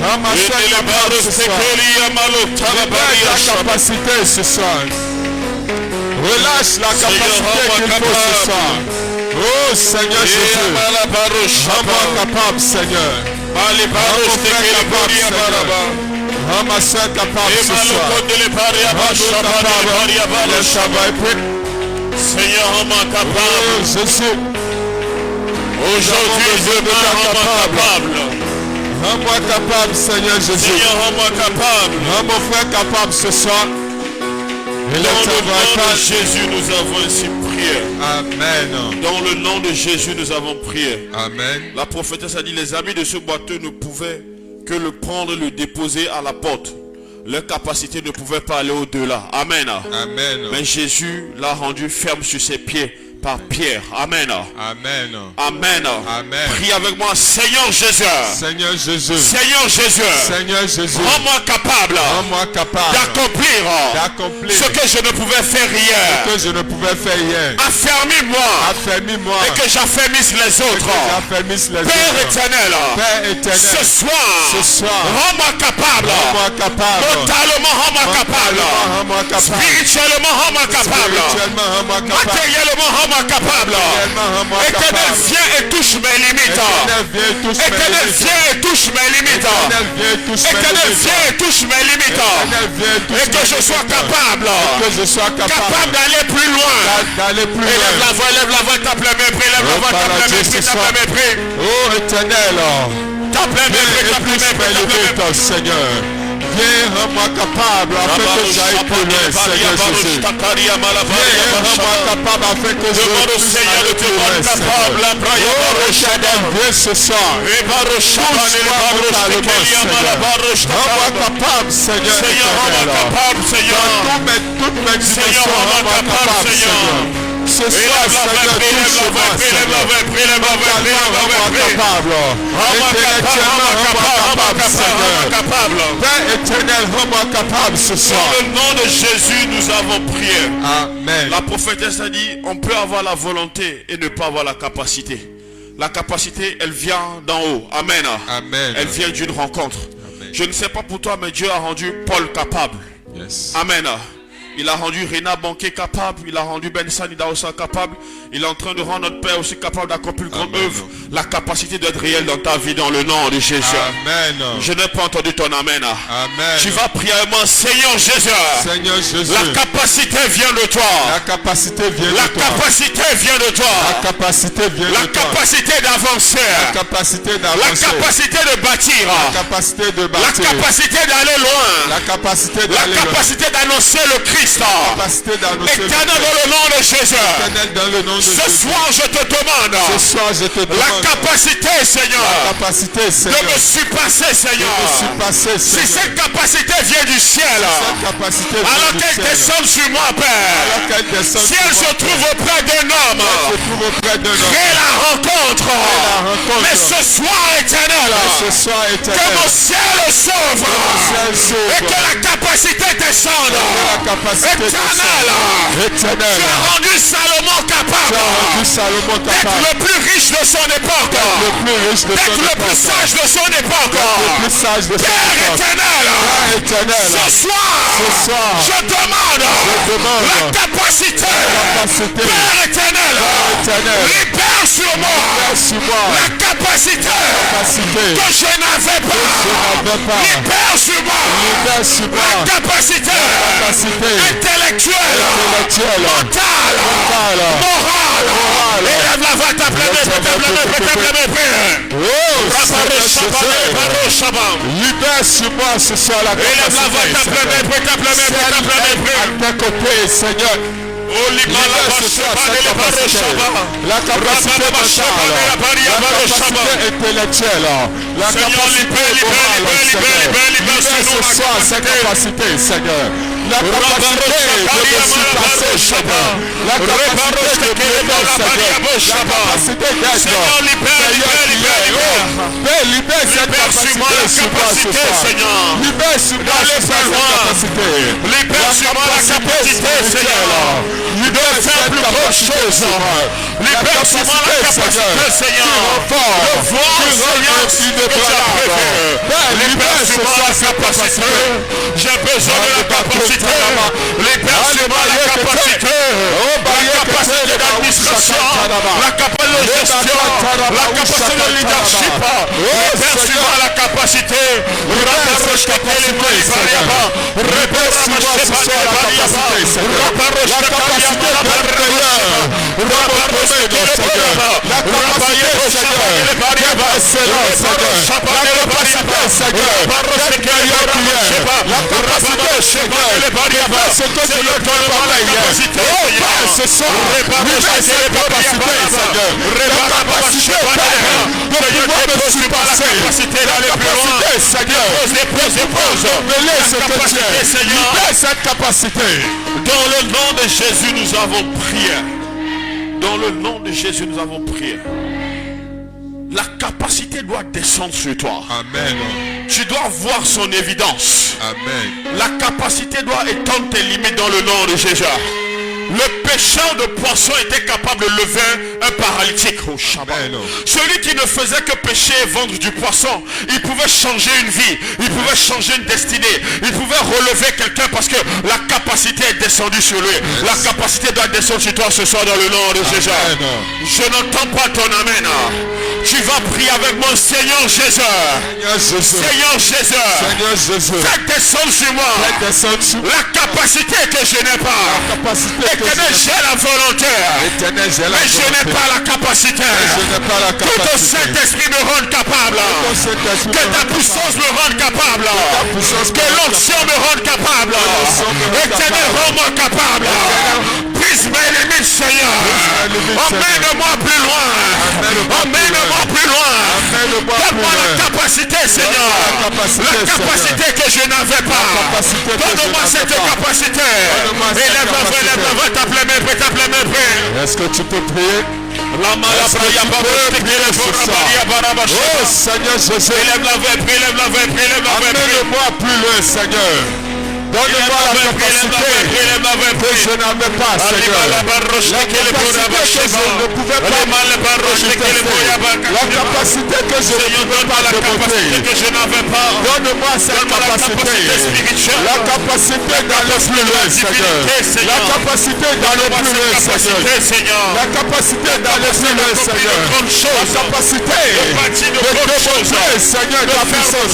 Rends-moi capable ce soir. La capacité ce soir. Relâche la capacité qu'il faut ce soir. Oh Seigneur Jésus, rends-moi capable Seigneur. Rends-moi capable Seigneur. Rends ma soeur capable ce soir. Seigneur, rends-moi capable. Oh Jésus, aujourd'hui je veux rends-moi capable. Rends-moi capable Seigneur Jésus. Seigneur, rends-moi capable. Rends mon frère capable ce soir. Dans le nom de Jésus, nous avons ainsi prié. Amen. Dans le nom de Jésus, nous avons prié. Amen. La prophétesse a dit, les amis de ce boiteux ne pouvaient que le prendre et le déposer à la porte. Leur capacité ne pouvait pas aller au-delà. Amen. Amen. Mais Jésus l'a rendu ferme sur ses pieds par Pierre. Amen. Amen. Amen. Amen. Prie avec moi, Seigneur Jésus. Seigneur Jésus. Seigneur Jésus. Seigneur Jésus. Rends-moi capable. Rends-moi capable d'accomplir ce que je ne pouvais faire hier. Ce que je ne pouvais faire hier. Affermis-moi. Affermis-moi. Et que j'affermisse les autres. Père éternel. Père éternel. Ce soir. Rends-moi capable. Rends-moi capable. Mentalement, rends-moi capable. Rends-moi capable. Spirituellement, rends-moi capable. Spirituellement, rends-moi capable. Matériellement, rends-moi capable. Éternel, viens et touche mes limites. Éternel, viens et touche mes limites. Éternel, viens et touche mes limites. Et que je sois capable. Capable d'aller plus loin. Élève la voix, tape les mains, prie, lève la voix, tape les mains, tape les mains. Oh éternel, tape les mains, tape les mains, Seigneur. Viens, rends-moi capable afin que j'aille plus loin, Seigneur Jésus. Viens, rends-moi capable afin que je puisse aller plus loin, Seigneur. Oh, Éternel, viens ce soir. Touche-moi brutalement, Seigneur. Rends-moi capable, Seigneur. Dans toutes mes dimensions, rends-moi capable, Seigneur. Ce soir, Seigneur, touche-moi, Seigneur. Rends-moi capable. Intellectuellement, rends-moi capable, Seigneur. Père éternel, rends-moi capable ce soir. Dans le nom de Jésus, nous avons prié. Amen. La prophétesse a dit, on peut avoir la volonté et ne pas avoir la capacité. La capacité, elle vient d'en haut. Amen. Amen. Elle vient d'une rencontre. Amen. Je ne sais pas pour toi, mais Dieu a rendu Paul capable. Yes. Amen. Il a rendu Rena Banquet capable. Il a rendu Ben Sanida aussi capable. Il est en train de rendre notre Père aussi capable d'accomplir une grande œuvre. La capacité d'être réelle dans ta vie dans le nom de Jésus. Amen. Je n'ai pas entendu ton amen. Amen. Tu vas prier avec moi, Seigneur Jésus. Seigneur Jésus. La capacité vient de toi. La capacité vient de toi. La capacité vient de toi. La capacité vient de toi. La capacité d'avancer. La capacité d'avancer. La capacité de bâtir. La capacité de bâtir. La capacité d'aller loin. La capacité d'aller loin. La capacité d'annoncer le Christ. La capacité d'annoncer le Christ. Éternel, dans le nom de Jésus. Éternel, dans le nom de Jésus. Ce soir, je te demande. Ce soir, je te demande. La capacité, Seigneur. La capacité, Seigneur. De me surpasser, Seigneur. De me surpasser, Seigneur. Si cette capacité vient du ciel. Cette capacité vient alors du qu'elle ciel. descende sur moi, Père. Alors qu'elle descende si elle se trouve auprès d'un homme. auprès de nous. Crée la rencontre. Mais ce soir éternel, que mon ciel s'ouvre et que la capacité descende. Éternel, tu as rendu Salomon capable d'être le plus riche de son époque, d'être le plus sage de son époque. Père éternel, ce soir, je demande la capacité. Père éternel, libère sur moi la capacité que je n'avais pas. Libère sur moi la capacité intellectuelle, mentale, morale. Élève la voix, tape les mains, libère sur moi ce soir la capacité. À tes côtés, Seigneur. La capacité mentale, la capacité intellectuelle, la capacité morale, libère ce soir cette capacité, Seigneur. La capacité de me surpasser, Seigneur. La capacité de briller, Seigneur. La capacité d'être, Seigneur, libère cette capacité sur moi ce soir. Libère sur moi ce soir cette capacité. Libère sur moi la capacité, Seigneur. Libère cette capacité, Seigneur. Libère sur moi la capacité, Seigneur. Le voir, Seigneur, libère sur moi la capacité. J'ai besoin de la capacité. Libère sur moi la capacité. La capacité d'administration. La capacité de gestion. La capacité de leadership. Libère sur moi la capacité. Libère sur moi la capacité. Dans le nom de Jésus, nous avons prié. Dans le nom de Jésus, nous avons prié. La capacité doit descendre sur toi. Amen. Tu dois voir son évidence. Amen. La capacité doit étendre tes limites dans le nom de Jésus. Le pêcheur de poissons était capable de lever un paralytique au Shabbat. Celui qui ne faisait que pêcher et vendre du poisson, il pouvait changer une vie, il pouvait changer une destinée, il pouvait relever quelqu'un parce que la capacité est descendue sur lui. La capacité doit descendre sur toi ce soir dans le nom de Jésus. Je n'entends pas ton amen. Tu vas prier avec mon Seigneur Jésus. Seigneur Jésus. Fais descendre sur moi la capacité que je n'ai pas. Éternel, j'ai la volonté, mais je n'ai pas la capacité. Que ton Saint-Esprit me rende capable. Que ta puissance me rende capable. Que l'onction me rende capable. Éternel, rends-moi capable. Brise mes limites, Seigneur. Emmène-moi plus loin. Emmène-moi plus loin. Donne-moi la capacité, Seigneur. La capacité que je n'avais pas. Donne-moi cette capacité. Élève-la, tape-les mains. Est-ce que tu peux prier? Oh Seigneur Jésus, élève-la, amène-moi plus loin, Seigneur. Donne-moi la capacité que je n'avais pas, Seigneur. La capacité que je ne pouvais pas manifester. La capacité que je ne pouvais pas démontrer. Donne-moi cette capacité. La capacité d'aller plus loin, Seigneur. La capacité d'aller plus loin, Seigneur. La capacité d'aller plus loin, Seigneur. La capacité de démontrer, Seigneur, ta puissance.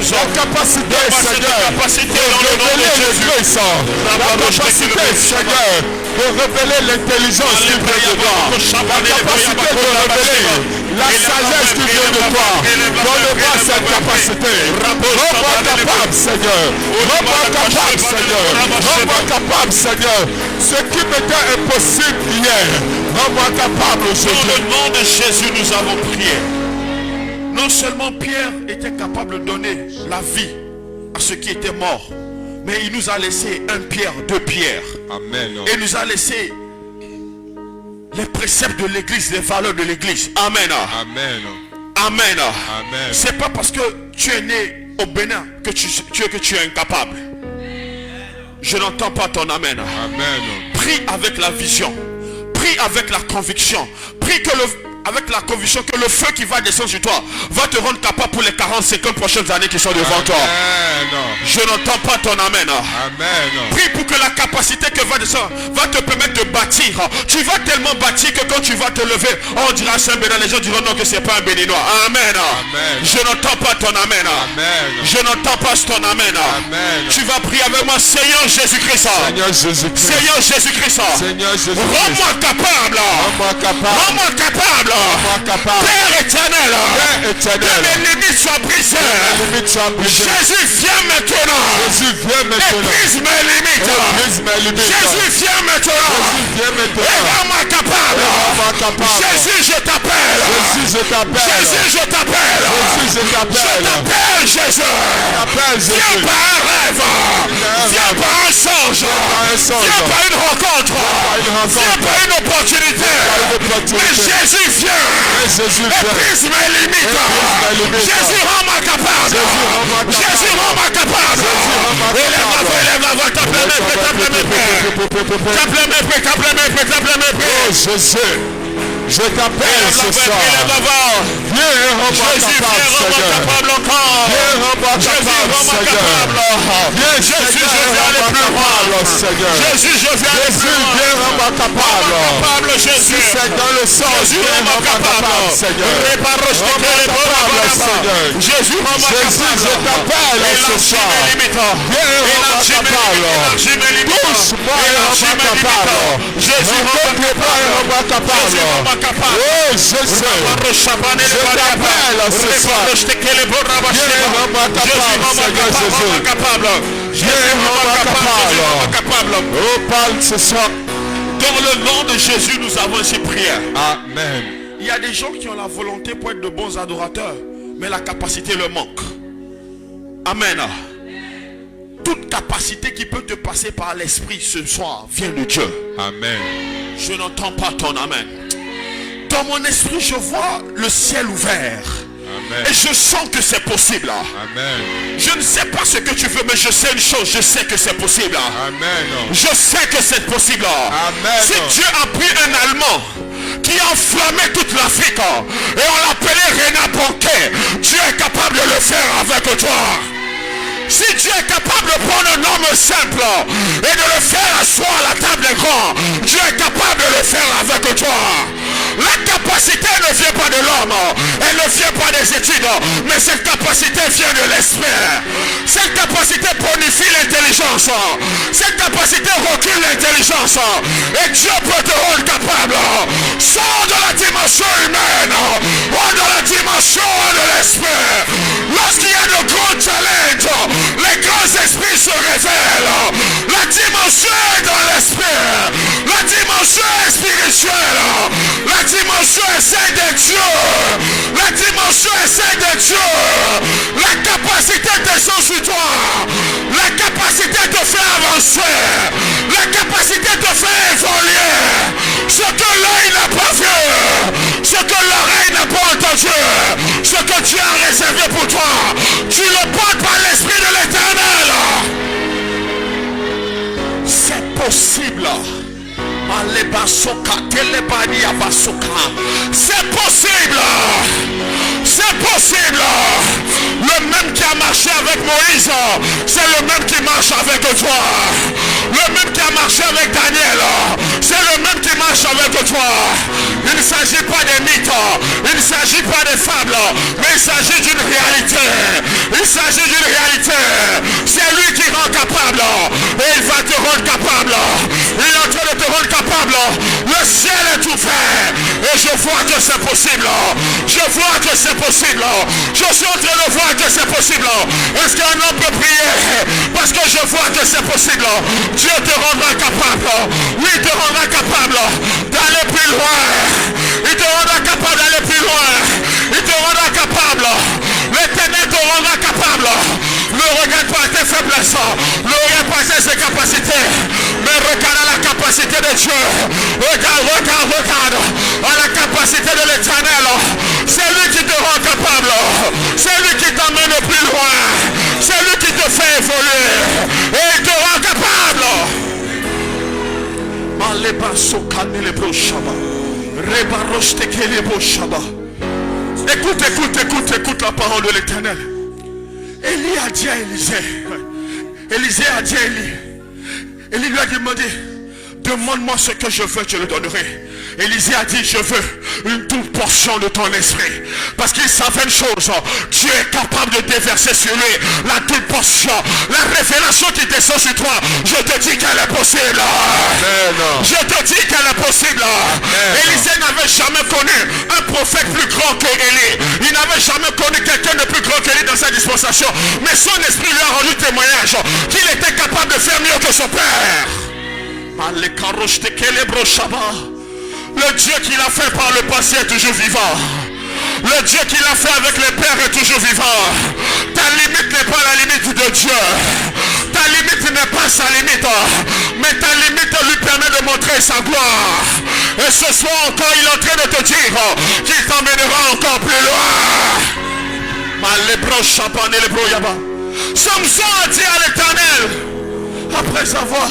La capacité, Seigneur, la capacité, Seigneur, de révéler l'intelligence qui vient de toi. La capacité de révéler la sagesse qui vient de toi. Donne-moi cette capacité. Rends-moi capable, Seigneur. Rends-moi capable, Seigneur. Rends-moi capable, Seigneur. Ce qui m'était impossible hier, rends-moi capable aujourd'hui. Dans le nom de Jésus, nous avons prié. Non seulement Pierre était capable de donner la vie à ceux qui étaient morts, mais il nous a laissé 1 Pierre, 2 Pierre. Amen. Et nous a laissé les préceptes de l'église, les valeurs de l'église. Amen. Amen. Amen. Amen. C'est pas parce que tu es né au Bénin que tu es incapable. Je n'entends pas ton amen. Amen. Prie avec la vision. Prie avec la conviction. Prie avec la conviction que le feu qui va descendre sur toi va te rendre capable pour les 40-50 prochaines années qui sont devant toi. Je n'entends pas ton amen. Amen. Prie pour que la capacité que va descendre va te permettre de bâtir. Tu vas tellement bâtir que quand tu vas te lever, on dira Saint-Bénin, les gens diront non que c'est pas un béninois. Amen. Amen. Je n'entends pas ton amen. Amen. Je n'entends pas ton amen. Amen. Tu vas prier avec moi, Seigneur Jésus-Christ. Seigneur Jésus-Christ. Seigneur Jésus-Christ. Seigneur Jésus-Christ. Rends-moi capable. Rends-moi capable. Rends-moi capable. Rends-moi capable. Père éternel. Père éternel. Que mes limites soient brisées. Mes limites soient brisées. Jésus, viens maintenant. Jésus, viens maintenant. Brise mes limites. Brise mes limites. Jésus, viens maintenant. Jésus, viens maintenant. Et rends-moi capable. Rends-moi capable. Jésus, je t'appelle. Jésus, je t'appelle. Jésus, je t'appelle. Jésus, je Je t'appelle. t'appelle, Jésus. T'appelle Viens Jésus. par un rêve. Viens par un songe. Viens par une rencontre. Viens par une opportunité. Mais Jésus, viens. Jésus, Et viens. brise mes limites. mes limites. Jésus, rends-moi capable. Jésus, rends-moi capable. Jésus, rends-moi capable. Élève la voix, élève la voix. Tape les mains, tape les mains. Tape les mains, tape les mains, tape les mains. Oh Jésus, je t'appelle ce soir. Élève la voix. Viens, rends-moi Jésus, capable, viens, rends-moi Seigneur. capable encore. Viens, rends-moi Jésus, capable, rends-moi Seigneur. capable. Viens, Jésus, je Seigneur, viens aller plus rends-moi loin. capable, Seigneur. Jésus, je viens aller plus Jésus, loin. viens, rends-moi capable. Rends-moi capable, Si Jésus. c'est dans le sang, Jésus, viens, rends-moi rends-moi capable, Seigneur. capable. Seigneur. Jésus, rends-moi Jésus, capable. je t'appelle ce Élargis soir. mes limites. Viens, rends-moi capable. Élargis mes limites. Touche-moi et Élargis rends-moi mes capable. limites. Jésus, rends-moi Rencontre-moi et rends-moi capable. Jésus, rends-moi capable. Oh Jésus, t'appelle ce soir. Oh, parle ce soir. Dans le nom de Jésus, nous avons ainsi prié. Amen. Il y a des gens qui ont la volonté pour être de bons adorateurs, mais la capacité leur manque. Amen. Toute capacité qui peut te passer par l'esprit ce soir vient de Dieu. Amen. Je n'entends pas ton amen. Dans mon esprit, je vois le ciel ouvert. Amen. Et je sens que c'est possible. Amen. Je ne sais pas ce que tu veux, mais je sais une chose, je sais que c'est possible. Amen. Je sais que c'est possible. Amen. Si Dieu a pris un Allemand qui a enflammé toute l'Afrique et on l'appelait Reinhard Bonnke, Dieu est capable de le faire avec toi. Si Dieu est capable de prendre un homme simple et de le faire asseoir à la table des grands, Dieu est capable de le faire avec toi. La capacité ne vient pas de l'homme, elle ne vient pas des études, mais cette capacité vient de l'esprit. Cette capacité bonifie l'intelligence, cette capacité recule l'intelligence, et Dieu peut te rendre capable. Sors de la dimension humaine, va dans la dimension de l'esprit. Lorsqu'il y a de grands challenges, les grands esprits se révèlent. La dimension est dans l'esprit, la dimension est spirituelle. La dimension est celle de Dieu. La dimension est celle de Dieu. La capacité descend sur toi. La capacité te fait avancer. La capacité te fait évoluer. Ce que l'œil n'a pas vu, ce que l'oreille n'a pas entendu, ce que Dieu a réservé pour toi, tu le portes par l'esprit de l'Éternel. C'est possible. C'est possible. C'est possible. Le même qui a marché avec Moïse, c'est le même qui marche avec toi. Le même qui a marché avec Daniel, c'est le même qui marche avec toi. Il ne s'agit pas des mythes, il ne s'agit pas des fables, mais il s'agit d'une réalité. Il s'agit d'une réalité. C'est lui qui rend capable et il va te rendre capable. Il est en train de te rendre capable. Le ciel est ouvert et je vois que c'est possible. Je vois que c'est possible. Je suis en train de voir que c'est possible. Est-ce qu'un homme peut prier? Parce que je vois que c'est possible. Dieu te rendra capable. Oui, il te rendra capable d'aller plus loin. Il te rendra capable d'aller plus loin. Il te rendra capable. L'Éternel te rendra capable. Le Ne regarde pas tes faiblesses. Ne regarde pas tes capacités. Mais regarde la capacité de Dieu. Regarde à la capacité de l'Éternel. C'est lui qui te rend capable. C'est lui qui t'amène plus loin. C'est lui qui te fait évoluer. Et il te rend capable. Écoute la parole de l'Éternel. Élie a dit à Élisée a dit à Élie. Élie lui a demandé, demande-moi ce que je veux, je le donnerai. Élisée a dit, je veux une double portion de ton esprit. Parce qu'il savait une chose, Dieu est capable de déverser sur lui la double portion. La révélation qui descend sur toi, je te dis qu'elle est possible. Amen. Je te dis qu'elle est possible. Élisée n'avait jamais connu un prophète plus grand que Élie. Il n'avait jamais connu quelqu'un de plus grand qu'Élie dans sa dispensation. Mais son esprit lui a rendu témoignage qu'il était capable de faire mieux que son père. Le Dieu qui l'a fait par le passé est toujours vivant. Le Dieu qui l'a fait avec les pères est toujours vivant. Ta limite n'est pas la limite de Dieu. Ta limite n'est pas sa limite. Mais ta limite lui permet de montrer sa gloire. Et ce soir encore, il est en train de te dire qu'il t'emmènera encore plus loin. Samson a dit à l'Éternel, après avoir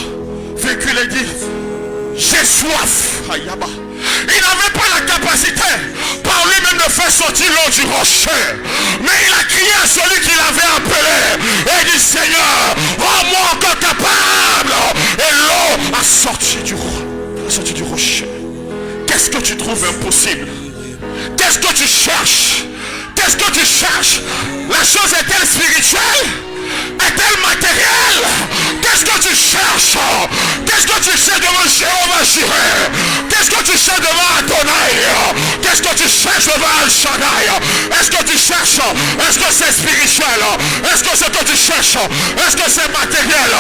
vécu les dix, j'ai soif. Il n'avait pas la capacité par lui-même de faire sortir l'eau du rocher. Mais il a crié à celui qui l'avait appelé. Et il dit, Seigneur, rends-moi encore capable. Et l'eau a sorti du rocher. Qu'est-ce que tu trouves impossible? Qu'est-ce que tu cherches? Qu'est-ce que tu cherches? La chose est-elle spirituelle? Est-elle matérielle? Qu'est-ce que tu cherches? Qu'est-ce que tu cherches devant Jéhovah Jireh? Qu'est-ce que tu cherches devant Adonai? Qu'est-ce que tu cherches devant Al-Shaddai? Est-ce que tu cherches? Est-ce que c'est spirituel? Est-ce que ce que tu cherches? Est-ce que c'est matériel?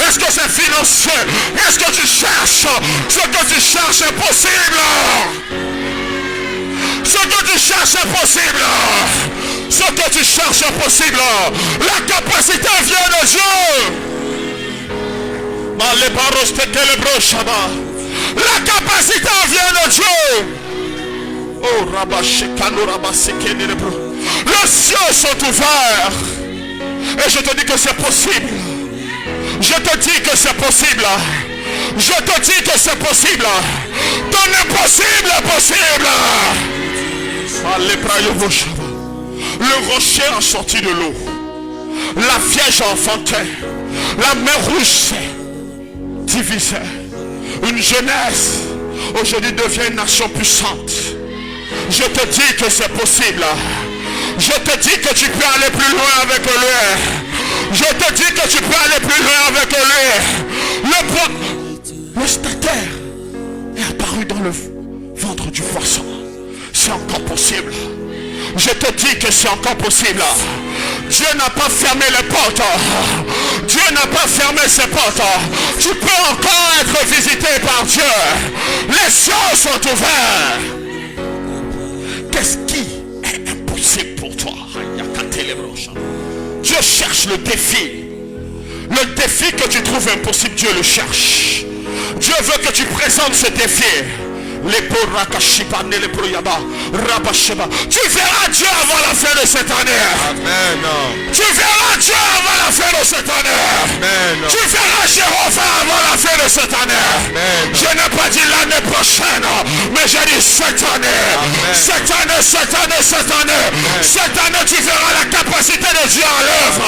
Est-ce que c'est financier? Est-ce que tu cherches? Ce que tu cherches est possible. Ce que tu cherches est possible. Ce que tu cherches est possible. La capacité vient de Dieu. La capacité vient de Dieu. Oh, les cieux sont ouverts. Et je te dis que c'est possible. Je te dis que c'est possible. Je te dis que c'est possible. Ton impossible est possible. Le rocher a sorti de l'eau. La Vierge a enfanté. La mer rouge s'est divisée. Une jeunesse aujourd'hui devient une nation puissante. Je te dis que c'est possible. Je te dis que tu peux aller plus loin avec lui. Je te dis que tu peux aller plus loin avec lui. Le stataire est apparu dans le ventre du poisson. C'est encore possible. Je te dis que c'est encore possible. Dieu n'a pas fermé les portes. Dieu n'a pas fermé ses portes. Tu peux encore être visité par Dieu. Les cieux sont ouverts. Qu'est-ce qui est impossible pour toi? Dieu cherche le défi. Le défi que tu trouves impossible, Dieu le cherche. Dieu veut que tu présentes ce défi. Tu verras Dieu avant la fin de cette année. Amen. Tu verras Dieu avant la fin de cette année. Amen. Tu verras Jéhovah avant la fin de cette année. Amen. Je n'ai pas dit l'année prochaine, mais j'ai dit cette année. Amen. Cette année, cette année, cette année. Amen. Cette année, tu verras la capacité de Dieu à l'œuvre.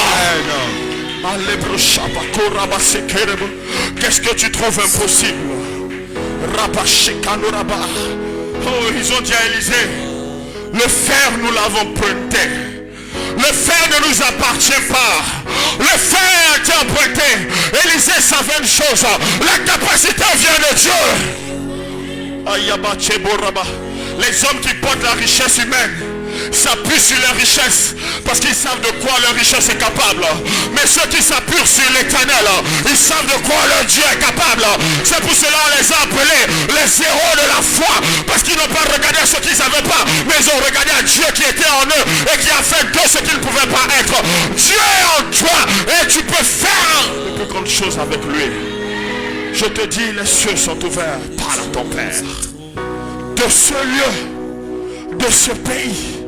Qu'est-ce que tu trouves impossible? Oh, ils ont dit à Élisée, le fer nous l'avons pointé. Le fer ne nous appartient pas. Le fer a été emprunté. Élisée savait une chose, la capacité vient de Dieu. Les hommes qui portent la richesse humaine s'appuient sur leur richesse parce qu'ils savent de quoi leur richesse est capable. Mais ceux qui s'appuient sur l'Éternel, ils savent de quoi leur Dieu est capable. C'est pour cela qu'on les a appelés les héros de la foi, parce qu'ils n'ont pas regardé ce qu'ils n'avaient pas, mais ils ont regardé à Dieu qui était en eux et qui a fait d'eux ce qu'ils ne pouvaient pas être. Dieu est en toi et tu peux faire de plus grandes choses avec lui. Je te dis, les cieux sont ouverts. Parle à ton Père. De ce lieu, de ce pays,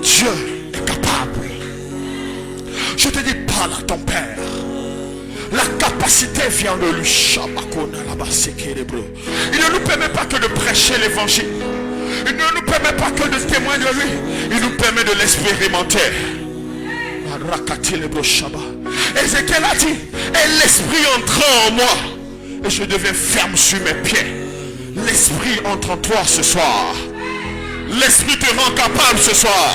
Dieu est capable. Je te dis, parle à ton Père. La capacité vient de lui. Il ne nous permet pas que de prêcher l'évangile. Il ne nous permet pas que de témoigner de lui. Il nous permet de l'expérimenter. Ézéchiel a dit, et l'esprit entra en moi et je deviens ferme sur mes pieds. L'esprit entre en toi ce soir. L'esprit te rend capable ce soir.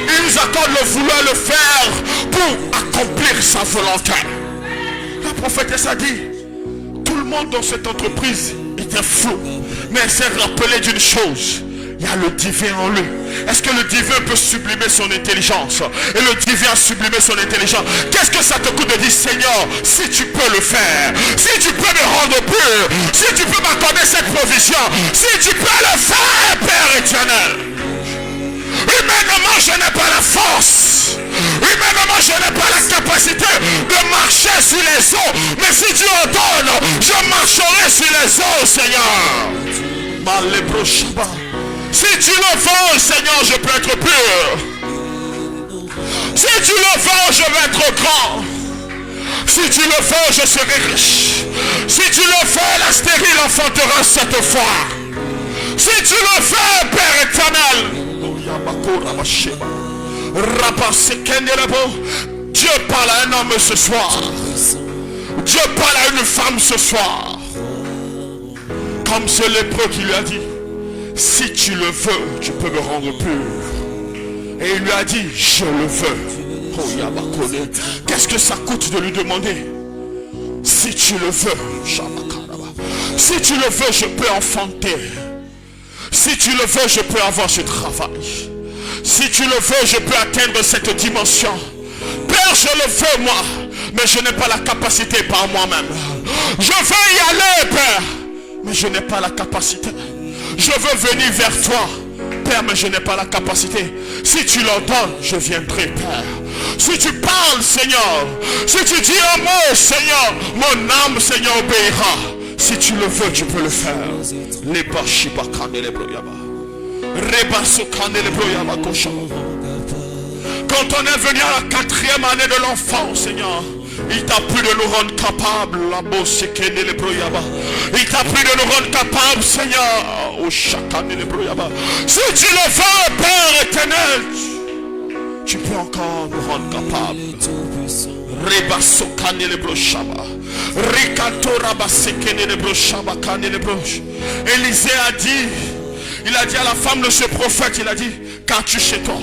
Il nous accorde le vouloir le faire pour accomplir sa volonté. La prophétesse a dit, tout le monde dans cette entreprise était flou, mais elle s'est rappelée d'une chose. Il y a le divin en lui. Est-ce que le divin peut sublimer son intelligence? Et le divin a sublimé son intelligence. Qu'est-ce que ça te coûte de dire, Seigneur, si tu peux le faire, si tu peux me rendre pur, si tu peux m'accorder cette provision, si tu peux le faire, Père éternel. Humainement, je n'ai pas la force. Humainement, je n'ai pas la capacité de marcher sur les eaux. Mais si Dieu ordonne, je marcherai sur les eaux, Seigneur. Si tu le veux, Seigneur, je peux être pur. Si tu le veux, je vais être grand. Si tu le veux, je serai riche. Si tu le veux, la stérile enfantera cette fois. Si tu le veux, Père éternel. Dieu parle à un homme ce soir. Dieu parle à une femme ce soir. Comme ce lépreux qui lui a dit, si tu le veux, tu peux me rendre pur. Et il lui a dit, je le veux. Qu'est-ce que ça coûte de lui demander? Si tu le veux, si tu le veux, je peux enfanter. Si tu le veux, je peux avoir ce travail. Si tu le veux, je peux atteindre cette dimension. Père, je le veux moi, mais je n'ai pas la capacité par moi-même. Je veux y aller, Père, mais je n'ai pas la capacité. Je veux venir vers toi, Père, mais je n'ai pas la capacité. Si tu l'ordonnes, je viendrai, Père. Si tu parles, Seigneur, si tu dis un mot, Seigneur, mon âme, Seigneur, obéira. Si tu le veux, tu peux le faire. Quand on est venu à la 4e année de l'enfant, Seigneur, il t'a plu de nous rendre capables. Il t'a plu de nous rendre capables, Seigneur. Si tu le veux, Père éternel, tu peux encore nous rendre capables. Élisée a dit, il a dit à la femme de ce prophète, il a dit, qu'as-tu chez toi?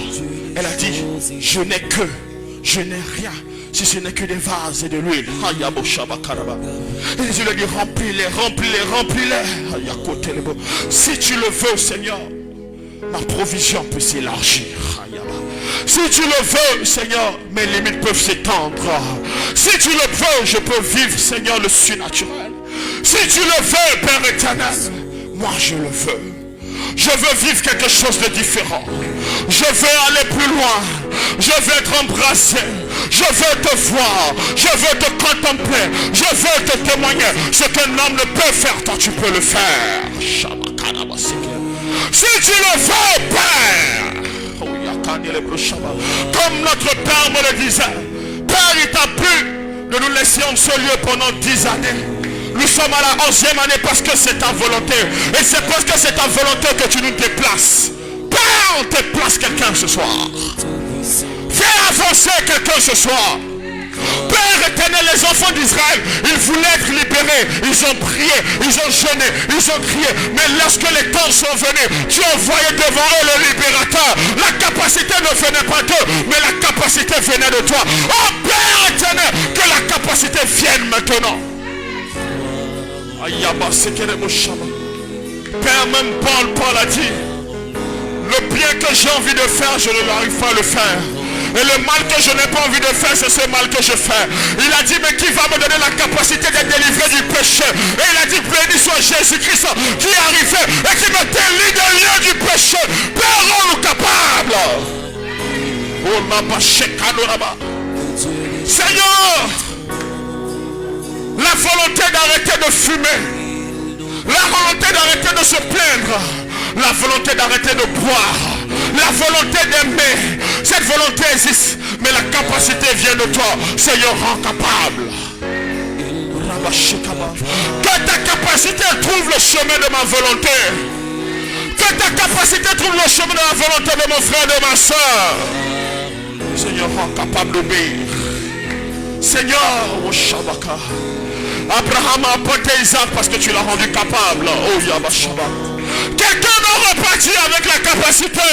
Elle a dit, je n'ai rien, si ce n'est que des vases et de l'huile. Et Jésus lui a dit, remplis-les. Si tu le veux, Seigneur, ma provision peut s'élargir. Si tu le veux, Seigneur, mes limites peuvent s'étendre. Si tu le veux, je peux vivre, Seigneur, le surnaturel. Si tu le veux, Père éternel, moi je le veux. Je veux vivre quelque chose de différent. Je veux aller plus loin. Je veux être embrassé. Je veux te voir. Je veux te contempler. Je veux te témoigner. Ce qu'un homme ne peut faire, toi tu peux le faire. Si tu le veux, Père, comme notre Père me le disait, Père, il t'a plu de nous laisser en ce lieu pendant 10 années. Nous sommes à la 11e année parce que c'est ta volonté. Et c'est parce que c'est ta volonté que tu nous déplaces. Père, déplace quelqu'un ce soir. Fais avancer quelqu'un ce soir. Père éternel, les enfants d'Israël, ils voulaient être libérés. Ils ont prié, ils ont jeûné, ils ont crié. Mais lorsque les temps sont venus, tu envoyais devant eux le libérateur. La capacité ne venait pas d'eux, mais la capacité venait de toi. Oh Père éternel, que la capacité vienne maintenant. Père, même Paul a dit, le bien que j'ai envie de faire, je ne n'arrive pas à le faire. Et le mal que je n'ai pas envie de faire, c'est ce mal que je fais. Il a dit, mais qui va me donner la capacité d'être délivré du péché? Et il a dit, béni soit Jésus-Christ qui est arrivé et qui me délie de lieu du péché. Seigneur, la volonté d'arrêter de fumer, la volonté d'arrêter de se plaindre, la volonté d'arrêter de boire, la volonté d'aimer, cette volonté existe, mais la capacité vient de toi. Seigneur, rends capable. Que ta capacité trouve le chemin de ma volonté. Que ta capacité trouve le chemin de la volonté de mon frère et de ma soeur. Seigneur, rends capable d'obéir. Seigneur, oh Shabaka. Abraham a apporté Isaac parce que tu l'as rendu capable. Oh Yaba Shabak. Quelqu'un doit repartir avec la capacité.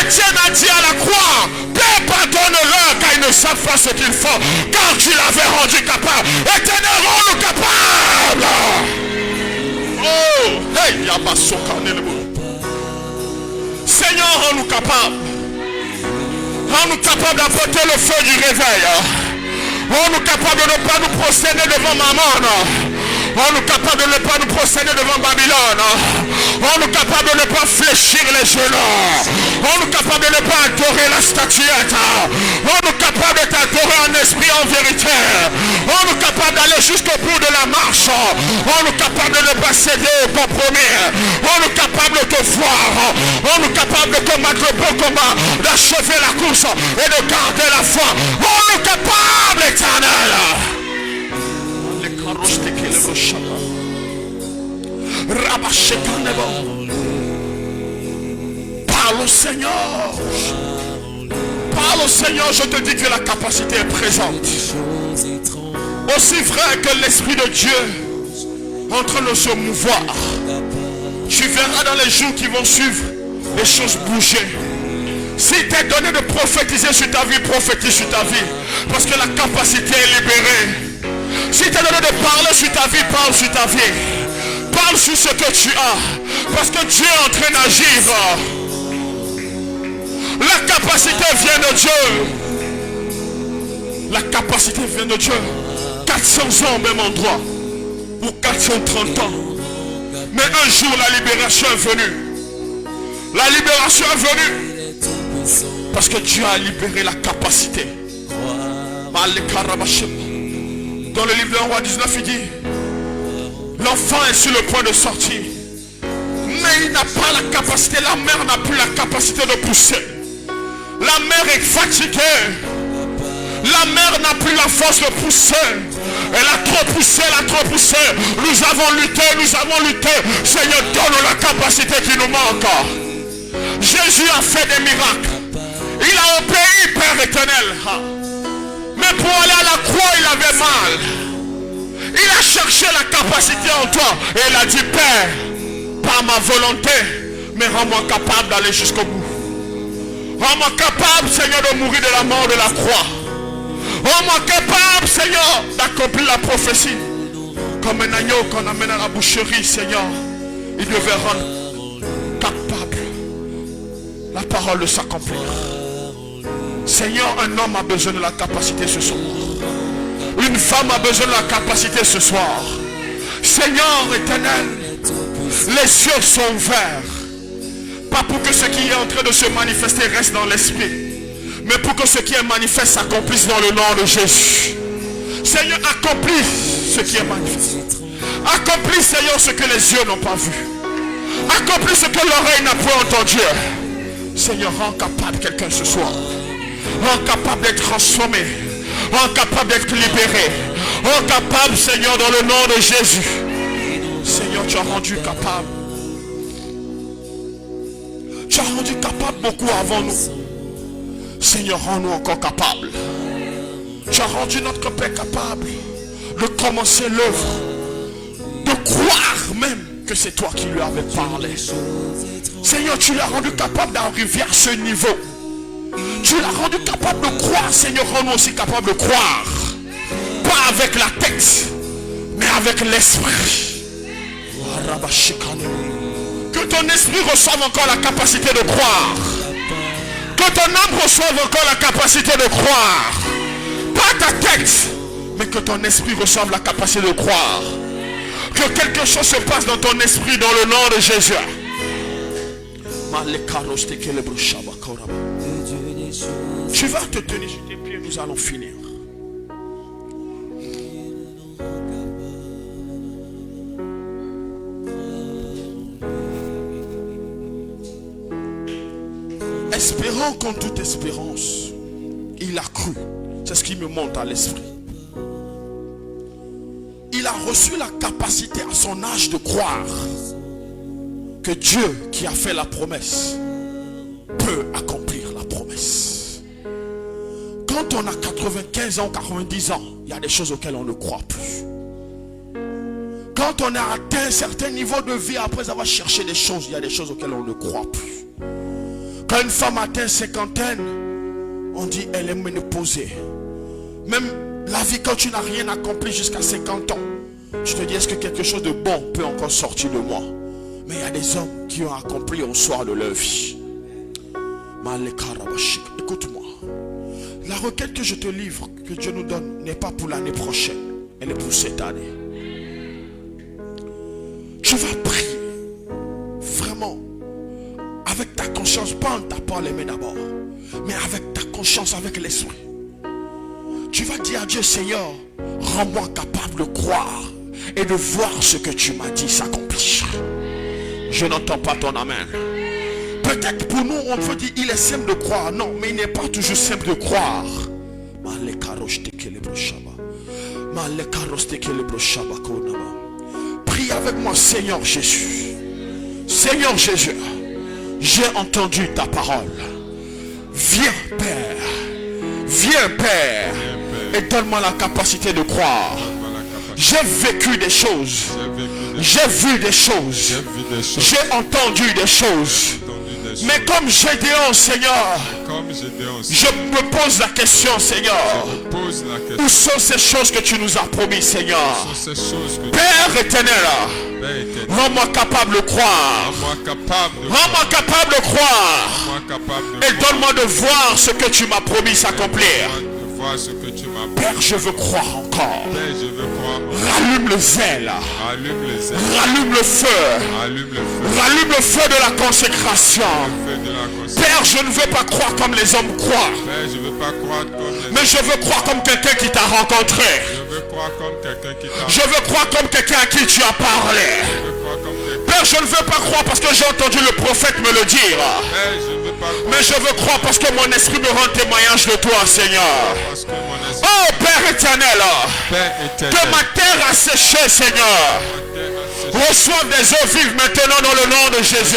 Étienne a dit à la croix, Père, pardonne-leur car ils ne savent pas ce qu'ils font. Car tu l'avais rendu capable. Éternel, rends-nous capable. Oh, hey, Yaba Sokanelebo. Seigneur, rends-nous capable. Rends-nous capable d'apporter le feu du réveil. Rends-nous capable de ne pas nous prosterner devant Mammon. Rends-nous capable de ne pas nous prosterner devant Babylone. Rends-nous capable de ne pas fléchir les genoux. Rends-nous capable de ne pas adorer la statuette. Rends-nous capable de t'adorer en esprit, en vérité. Rends-nous capable d'aller jusqu'au bout de la marche. Rends-nous capable de ne pas céder au compromis. Rends-nous capable de te voir. Rends-nous capable de combattre le bon combat, d'achever la course et de garder la foi. Rends-nous capable, éternel. Parle au Seigneur. Parle au Seigneur, je te dis que la capacité est présente. Aussi vrai que l'Esprit de Dieu est en train de se mouvoir, tu verras dans les jours qui vont suivre les choses bouger. S'il t'est donné de prophétiser sur ta vie, prophétise sur ta vie. Parce que la capacité est libérée. S'il t'est donné de parler sur ta vie, parle sur ta vie. Parle sur ce que tu as. Parce que Dieu est en train d'agir. La capacité vient de Dieu. La capacité vient de Dieu. 400 ans au même endroit. Ou 430 ans. Mais un jour la libération est venue. La libération est venue. Parce que Dieu a libéré la capacité. Dans le livre de Roi 19, il dit, l'enfant est sur le point de sortir, mais il n'a pas la capacité. La mère n'a plus la capacité de pousser. La mère est fatiguée. La mère n'a plus la force de pousser. Elle a trop poussé, elle a trop poussé. Nous avons lutté. Seigneur, donne la capacité qui nous manque. Jésus a fait des miracles. Il a obéi, Père éternel. Mais pour aller à la croix, il avait mal. Il a cherché la capacité en toi. Et il a dit, Père, pas ma volonté, mais rends-moi capable d'aller jusqu'au bout. Rends-moi capable, Seigneur, de mourir de la mort de la croix. Rends-moi capable, Seigneur, d'accomplir la prophétie. Comme un agneau qu'on amène à la boucherie, Seigneur, il devait rendre capable la parole de s'accomplir. Seigneur, un homme a besoin de la capacité ce soir. Une femme a besoin de la capacité ce soir. Seigneur éternel, les cieux sont ouverts. Pas pour que ce qui est en train de se manifester reste dans l'esprit, mais pour que ce qui est manifeste s'accomplisse dans le nom de Jésus. Seigneur, accomplis ce qui est manifeste. Accomplis, Seigneur, ce que les yeux n'ont pas vu. Accomplis ce que l'oreille n'a pas entendu. Seigneur, rends capable quelqu'un ce soir. Rends capable d'être transformé. Rends capable d'être libéré. Rends capable, Seigneur, dans le nom de Jésus. Seigneur, tu as rendu capable. Tu as rendu capable beaucoup avant nous. Seigneur, rends-nous encore capables. Tu as rendu notre Père capable de commencer l'œuvre, de croire même que c'est toi qui lui avais parlé. Seigneur, tu l'as rendu capable d'arriver à ce niveau. Tu l'as rendu capable de croire. Seigneur, rends-nous aussi capable de croire. Pas avec la tête, mais avec l'esprit. Que ton esprit reçoive encore la capacité de croire. Que ton âme reçoive encore la capacité de croire. Pas ta tête, mais que ton esprit reçoive la capacité de croire. Que quelque chose se passe dans ton esprit dans le nom de Jésus. Tu vas te tenir sur tes pieds, nous allons finir. Espérant contre toute espérance, il a cru. C'est ce qui me monte à l'esprit. Il a reçu la capacité à son âge de croire que Dieu qui a fait la promesse peut accomplir la promesse. Quand on a 95 ans, 90 ans, il y a des choses auxquelles on ne croit plus. Quand on a atteint un certain niveau de vie après avoir cherché des choses, il y a des choses auxquelles on ne croit plus. Quand une femme atteint cinquantaine, on dit elle est ménopausée. Même la vie, quand tu n'as rien accompli jusqu'à 50 ans, tu te dis est-ce que quelque chose de bon peut encore sortir de moi? Mais il y a des hommes qui ont accompli au soir de leur vie. Écoute-moi. La requête que je te livre, que Dieu nous donne, n'est pas pour l'année prochaine. Elle est pour cette année. Tu vas prier. Vraiment. Avec ta conscience, pas en tapant les mains d'abord. Mais avec ta conscience, avec l'esprit. Tu vas dire à Dieu, Seigneur, rends-moi capable de croire et de voir ce que tu m'as dit s'accomplir. Je n'entends pas ton amen. Peut-être pour nous, on peut dire, il est simple de croire. Non, mais il n'est pas toujours simple de croire. Prie avec moi, Seigneur Jésus. Seigneur Jésus, j'ai entendu ta parole. Viens, Père. Viens, Père. Et donne-moi la capacité de croire. J'ai vécu des choses. J'ai vu des choses. J'ai entendu des choses. Mais comme Gédéon, Seigneur, je me pose la question, Seigneur. Où sont ces choses que tu nous as promis, Seigneur? Père éternel, rends-moi capable de croire. Rends-moi capable de croire. Et donne-moi de voir ce que tu m'as promis s'accomplir. Père, je veux croire encore. Rallume le zèle. Rallume le feu. Rallume le feu de la consécration. Père, je ne veux pas croire comme les hommes croient. Mais je veux croire comme quelqu'un qui t'a rencontré. Je veux croire comme quelqu'un à qui tu as parlé. Père, je ne veux pas croire parce que j'ai entendu le prophète me le dire. Mais je veux croire parce que mon esprit me rend témoignage de toi, Seigneur. Oh Père éternel, que ma terre a séché, Seigneur, reçoive des eaux vives maintenant dans le nom de Jésus.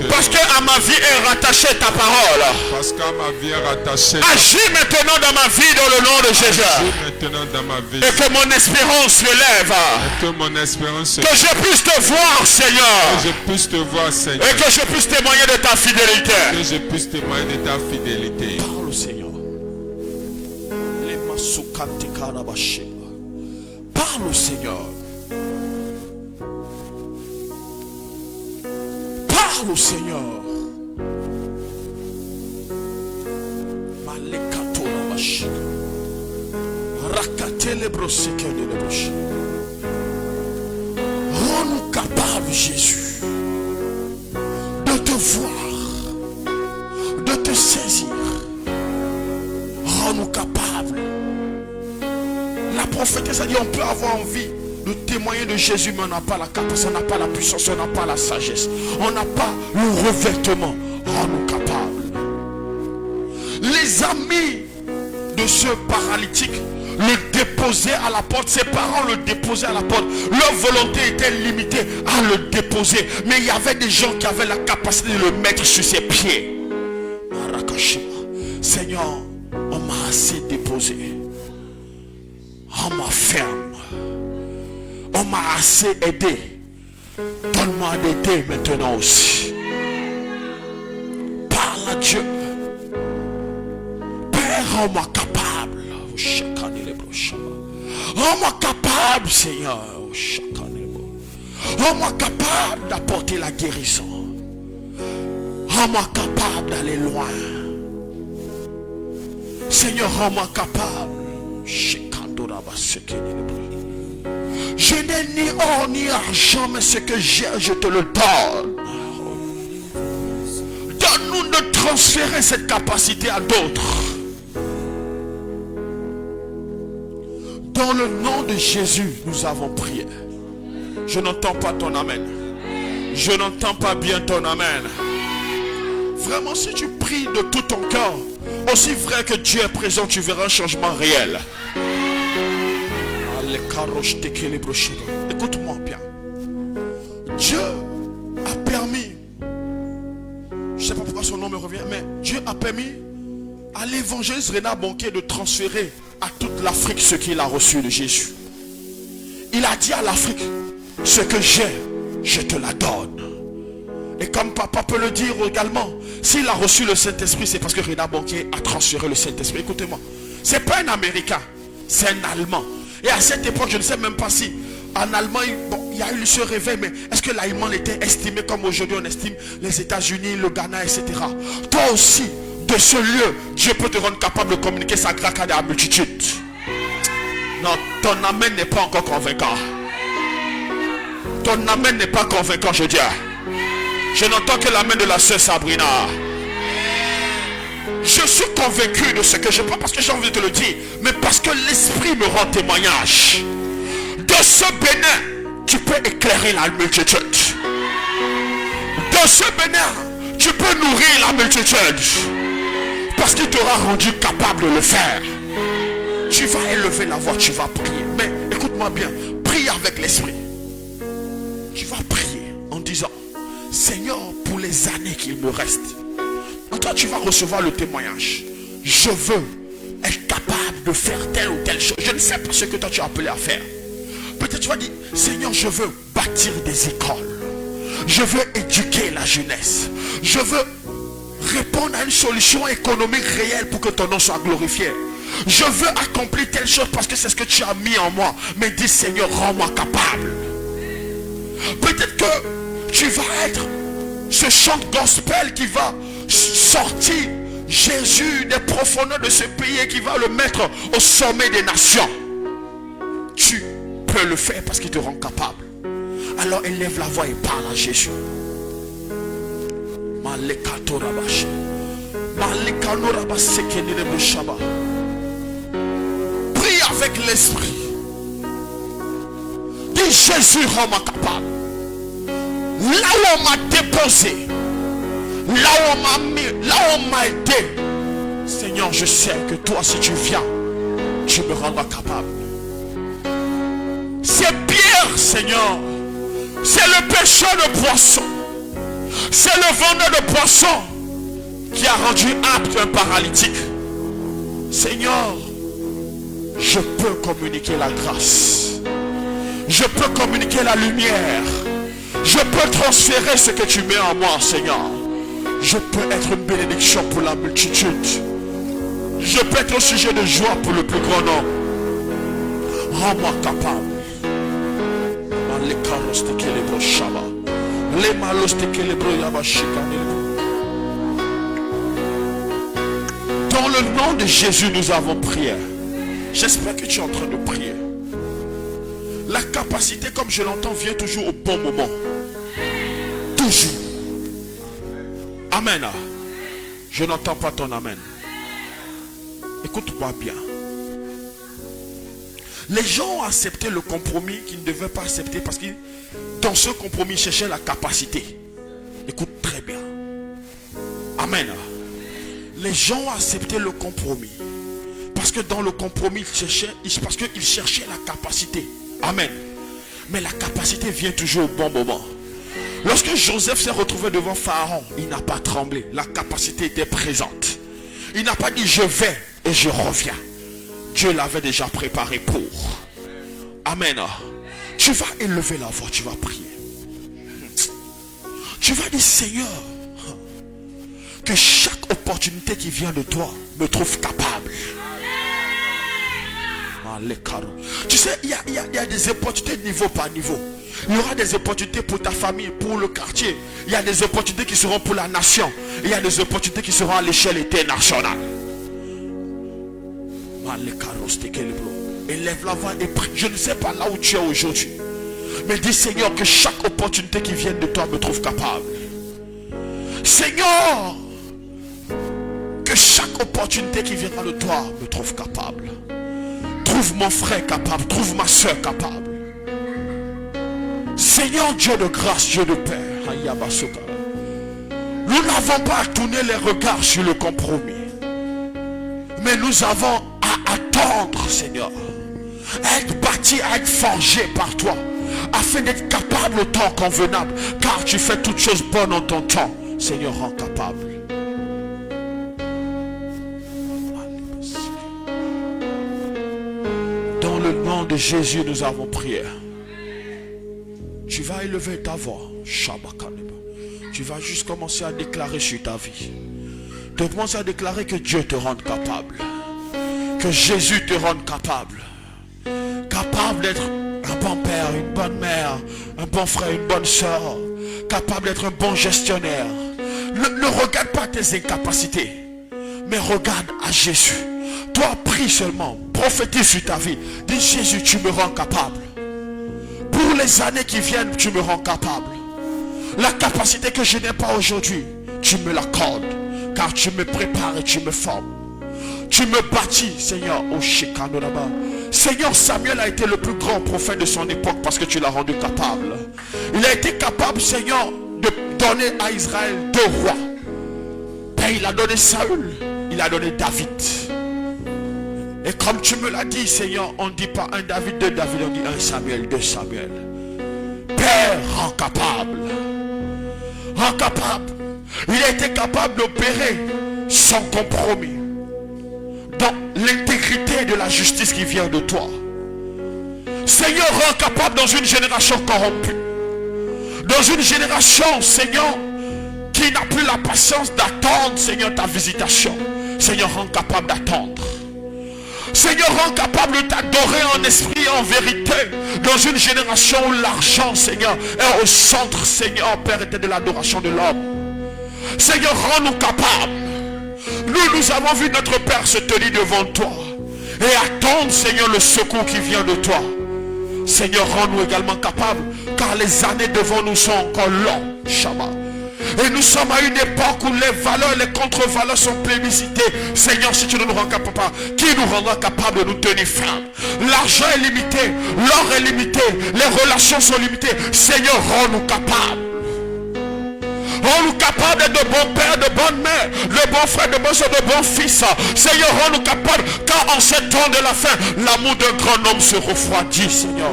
Parce que à ma vie est rattachée ta parole. Agis maintenant dans ma vie dans le nom de Jésus. Et que mon espérance se lève. Que je puisse te voir, Seigneur. Et que je puisse témoigner de ta fidélité. Parle, Seigneur. Parle, Seigneur. Parle, Seigneur. Rends-nous capables, Jésus, de te voir, de te saisir. Rends-nous capables. La prophétesse a dit on peut avoir envie de témoigner de Jésus, mais on n'a pas la capacité, on n'a pas la puissance, on n'a pas la sagesse, on n'a pas le revêtement. Rends-nous capables. Les amis de ce paralytique le déposaient à la porte, ses parents le déposaient à la porte. Leur volonté était limitée à le déposer, mais il y avait des gens qui avaient la capacité de le mettre sur ses pieds. Seigneur, on m'a assez déposé, on m'a ferme, on m'a assez aidé. Donne-moi d'aider maintenant aussi. Parle à Dieu. Père, rends-moi capable. Rends-moi capable, Seigneur. Rends-moi capable d'apporter la guérison. Rends-moi capable d'aller loin. Seigneur, rends-moi capable. Je n'ai ni or ni argent, mais ce que j'ai, je te le donne. transférer cette capacité à d'autres. Dans le nom de Jésus, nous avons prié. Je n'entends pas ton amen. Je n'entends pas bien ton amen. Vraiment, si tu pries de tout ton cœur, aussi vrai que Dieu est présent, tu verras un changement réel. Écoute-moi bien. Dieu a permis, je ne sais pas pourquoi son nom me revient, mais Dieu a permis à l'évangéliste Renard Bonquet de transférer à toute l'Afrique ce qu'il a reçu de Jésus. Il a dit à l'Afrique, ce que j'ai, je te la donne. Et comme papa peut le dire également, s'il a reçu le Saint-Esprit, c'est parce que Renard Bonquet a transféré le Saint-Esprit. Écoutez-moi, c'est pas un Américain, c'est un Allemand. Et à cette époque, je ne sais même pas si en allemand, il y a eu ce réveil, mais est-ce que l'allemand était estimé comme aujourd'hui on estime les États-Unis, le Ghana, etc. Toi aussi, de ce lieu, Dieu peut te rendre capable de communiquer sa grâce à la multitude. Non, ton amen n'est pas encore convaincant. Ton amen n'est pas convaincant, je dis. Je n'entends que l'amen de la sœur Sabrina. Je suis convaincu de ce que je pense, parce que j'ai envie de te le dire, mais parce que l'Esprit me rend témoignage. De ce bénin, tu peux éclairer la multitude. De ce bénin, tu peux nourrir la multitude. Parce qu'il t'aura rendu capable de le faire. Tu vas élever la voix, tu vas prier. Mais écoute-moi bien, prie avec l'Esprit. Tu vas prier en disant, Seigneur, pour les années qu'il me reste, toi tu vas recevoir le témoignage. Je veux être capable de faire telle ou telle chose. Je ne sais pas ce que toi tu as appelé à faire. Peut-être tu vas dire, Seigneur, je veux bâtir des écoles. Je veux éduquer la jeunesse. Je veux répondre à une solution économique réelle pour que ton nom soit glorifié. Je veux accomplir telle chose parce que c'est ce que tu as mis en moi. Mais dis, Seigneur, rends-moi capable. Peut-être que tu vas être ce chant gospel qui va sortir Jésus des profondeurs de ce pays et qui va le mettre au sommet des nations. Tu peux le faire parce qu'il te rend capable. Alors élève la voix et parle à Jésus. Prie avec l'Esprit. Dis, Jésus, rends-moi capable. Là où on m'a déposé, là où on m'a mis, là où on m'a aidé, Seigneur, je sais que toi, si tu viens, tu me rendras capable. C'est Pierre, Seigneur. C'est le pêcheur de poissons. C'est le vendeur de poissons qui a rendu apte un paralytique. Seigneur, je peux communiquer la grâce. Je peux communiquer la lumière. Je peux transférer ce que tu mets en moi, Seigneur. Je peux être une bénédiction pour la multitude. Je peux être un sujet de joie pour le plus grand nombre. Rends-moi capable. Dans le nom de Jésus, nous avons prié. J'espère que tu es en train de prier. La capacité, comme je l'entends, vient toujours au bon moment. Toujours. Amen. Je n'entends pas ton amen. Écoute-moi bien. Les gens ont accepté le compromis qu'ils ne devaient pas accepter parce que dans ce compromis, ils cherchaient la capacité. Écoute très bien. Amen. Les gens ont accepté le compromis parce que dans le compromis, parce qu'ils cherchaient la capacité. Amen. Mais la capacité vient toujours au bon moment. Lorsque Joseph s'est retrouvé devant Pharaon, il n'a pas tremblé. La capacité était présente. Il n'a pas dit je vais et je reviens. Dieu l'avait déjà préparé pour. Amen. Tu vas élever la voix, tu vas prier. Tu vas dire, Seigneur, que chaque opportunité qui vient de toi me trouve capable. Tu sais, il y a des opportunités niveau par niveau. Il y aura des opportunités pour ta famille, pour le quartier. Il y a des opportunités qui seront pour la nation. Il y a des opportunités qui seront à l'échelle internationale. Élève la voix et prie. Je ne sais pas là où tu es aujourd'hui, mais dis, Seigneur, que chaque opportunité qui vient de toi me trouve capable. Seigneur, Que chaque opportunité qui viendra de toi me trouve capable. Trouve mon frère capable. Trouve ma soeur capable. Seigneur Dieu de grâce, Dieu de paix. Nous n'avons pas à tourner les regards sur le compromis. Mais nous avons à attendre, Seigneur. À être bâti, à être forgé par toi. Afin d'être capable au temps convenable. Car tu fais toutes choses bonnes en ton temps. Seigneur, rends capable. Dans le nom de Jésus, nous avons prié. Tu vas élever ta voix. Tu vas juste commencer à déclarer sur ta vie. Tu commences à déclarer que Dieu te rende capable. Que Jésus te rende capable. Capable d'être un bon père, une bonne mère, un bon frère, une bonne soeur. Capable d'être un bon gestionnaire. Ne regarde pas tes incapacités. Mais regarde à Jésus. Toi, prie seulement. Prophétise sur ta vie. Dis Jésus, tu me rends capable. Pour les années qui viennent, tu me rends capable. La capacité que je n'ai pas aujourd'hui, tu me l'accordes. Car tu me prépares et tu me formes. Tu me bâtis, Seigneur, au Shekano là-bas. Seigneur, Samuel a été le plus grand prophète de son époque parce que tu l'as rendu capable. Il a été capable, Seigneur, de donner à Israël 2 rois. Et il a donné Saül, il a donné David. Et comme tu me l'as dit, Seigneur, on ne dit pas un David, 2 David, on dit 1 Samuel, 2 Samuel. Père, rends capable. Rends capable. Il a été capable d'opérer sans compromis. Dans l'intégrité de la justice qui vient de toi. Seigneur, rends capable dans une génération corrompue. Dans une génération, Seigneur, qui n'a plus la patience d'attendre, Seigneur, ta visitation. Seigneur, rends capable d'attendre. Seigneur, rends capable de t'adorer en esprit et en vérité. Dans une génération où l'argent, Seigneur, est au centre, Seigneur, Père, était de l'adoration de l'homme. Seigneur, rends-nous capables. Nous avons vu notre Père se tenir devant toi. Et attendre, Seigneur, le secours qui vient de toi. Seigneur, rends-nous également capables. Car les années devant nous sont encore longues. Shabbat. Et nous sommes à une époque où les valeurs et les contre-valeurs sont plébiscitées. Seigneur, si tu ne nous rends capable, qui nous rendra capable de nous tenir fermes? L'argent est limité, l'or est limité, les relations sont limitées. Seigneur, rends-nous capables. Rends-nous capables d'être de bons pères, de bonnes mères, de bons frères, de bons soeurs, de bons fils. Seigneur, rends-nous capables, car en ce temps de la fin, l'amour d'un grand homme se refroidit, Seigneur.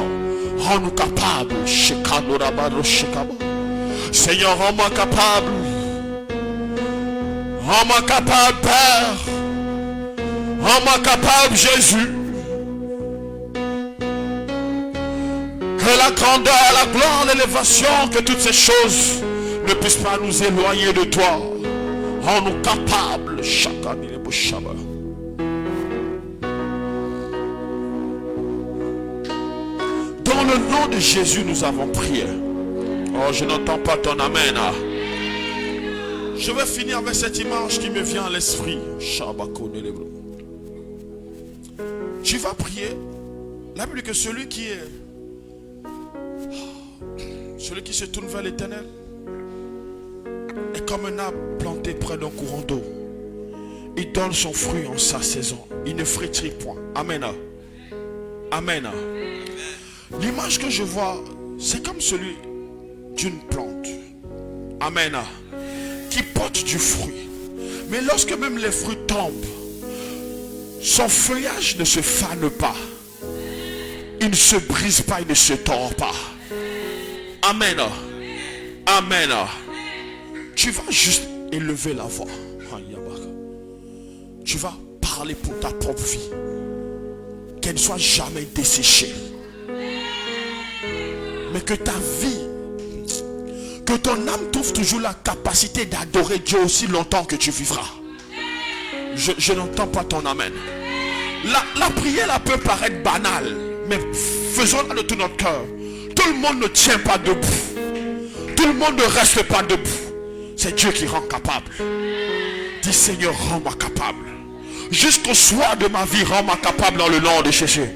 Rends-nous capables. Seigneur, rends-moi capable. Rends-moi capable, Père. Rends-moi capable, Jésus. Que la grandeur, la gloire, l'élévation, que toutes ces choses ne puissent pas nous éloigner de toi. Rends-nous capables. Dans le nom de Jésus, nous avons prié. Oh, je n'entends pas ton amen. Je vais finir avec cette image qui me vient à l'esprit. Tu vas prier. La Bible dit que celui qui se tourne vers l'Éternel est comme un arbre planté près d'un courant d'eau. Il donne son fruit en sa saison. Il ne frétille point. Amen. Amen. L'image que je vois, c'est comme celui d'une plante. Amen. Qui porte du fruit. Mais lorsque même les fruits tombent, son feuillage ne se fane pas. Il ne se brise pas, il ne se tord pas. Amen. Amen. Tu vas juste élever la voix. Tu vas parler pour ta propre vie. Qu'elle ne soit jamais desséchée. Mais que ta vie, que ton âme trouve toujours la capacité d'adorer Dieu aussi longtemps que tu vivras. Je n'entends pas ton amen. La prière là peut paraître banale, mais faisons-la de tout notre cœur. Tout le monde ne tient pas debout. Tout le monde ne reste pas debout. C'est Dieu qui rend capable. Dis Seigneur, rends-moi capable. Jusqu'au soir de ma vie, rends-moi capable dans le nom de Jésus.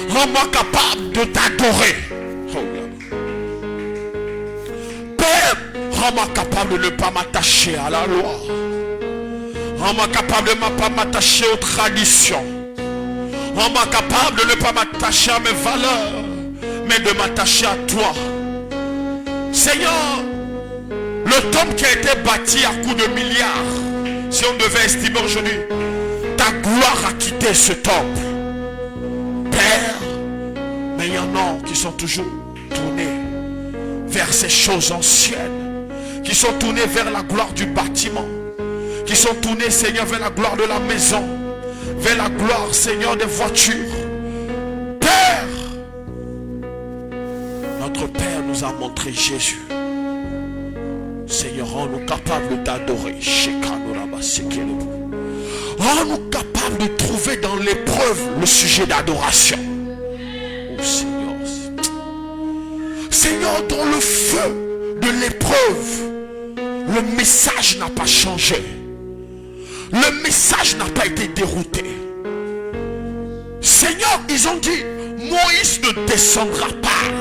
Rends-moi capable de t'adorer. Père, rends-moi capable de ne pas m'attacher à la loi. Rends-moi capable de ne pas m'attacher aux traditions. Rends-moi capable de ne pas m'attacher à mes valeurs, mais de m'attacher à toi. Seigneur, le temple qui a été bâti à coups de milliards, si on devait estimer aujourd'hui, ta gloire a quitté ce temple. Père, mais il y en a qui sont toujours tournés vers ces choses anciennes, qui sont tournés vers la gloire du bâtiment, qui sont tournés, Seigneur, vers la gloire de la maison, vers la gloire, Seigneur, des voitures. Père, notre Père nous a montré Jésus. Seigneur, rends-nous capables d'adorer. Rends-nous capables de trouver dans l'épreuve le sujet d'adoration. Oh Seigneur. Seigneur, dans le feu de l'épreuve, le message n'a pas changé. Le message n'a pas été dérouté. Seigneur, ils ont dit, Moïse ne descendra pas.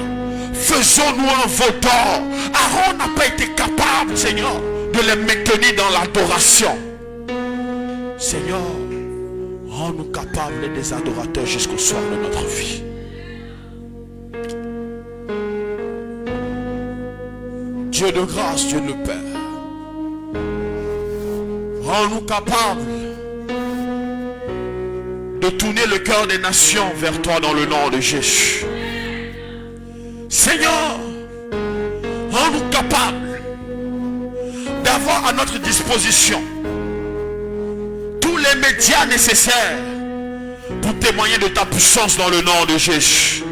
Faisons-nous un veau d'or. Aaron n'a pas été capable, Seigneur, de les maintenir dans l'adoration. Seigneur, rends-nous capables des adorateurs jusqu'au soir de notre vie. Dieu de grâce, Dieu de Père, rends-nous capables de tourner le cœur des nations vers toi dans le nom de Jésus. Seigneur, rends-nous capables d'avoir à notre disposition tous les médias nécessaires pour témoigner de ta puissance dans le nom de Jésus.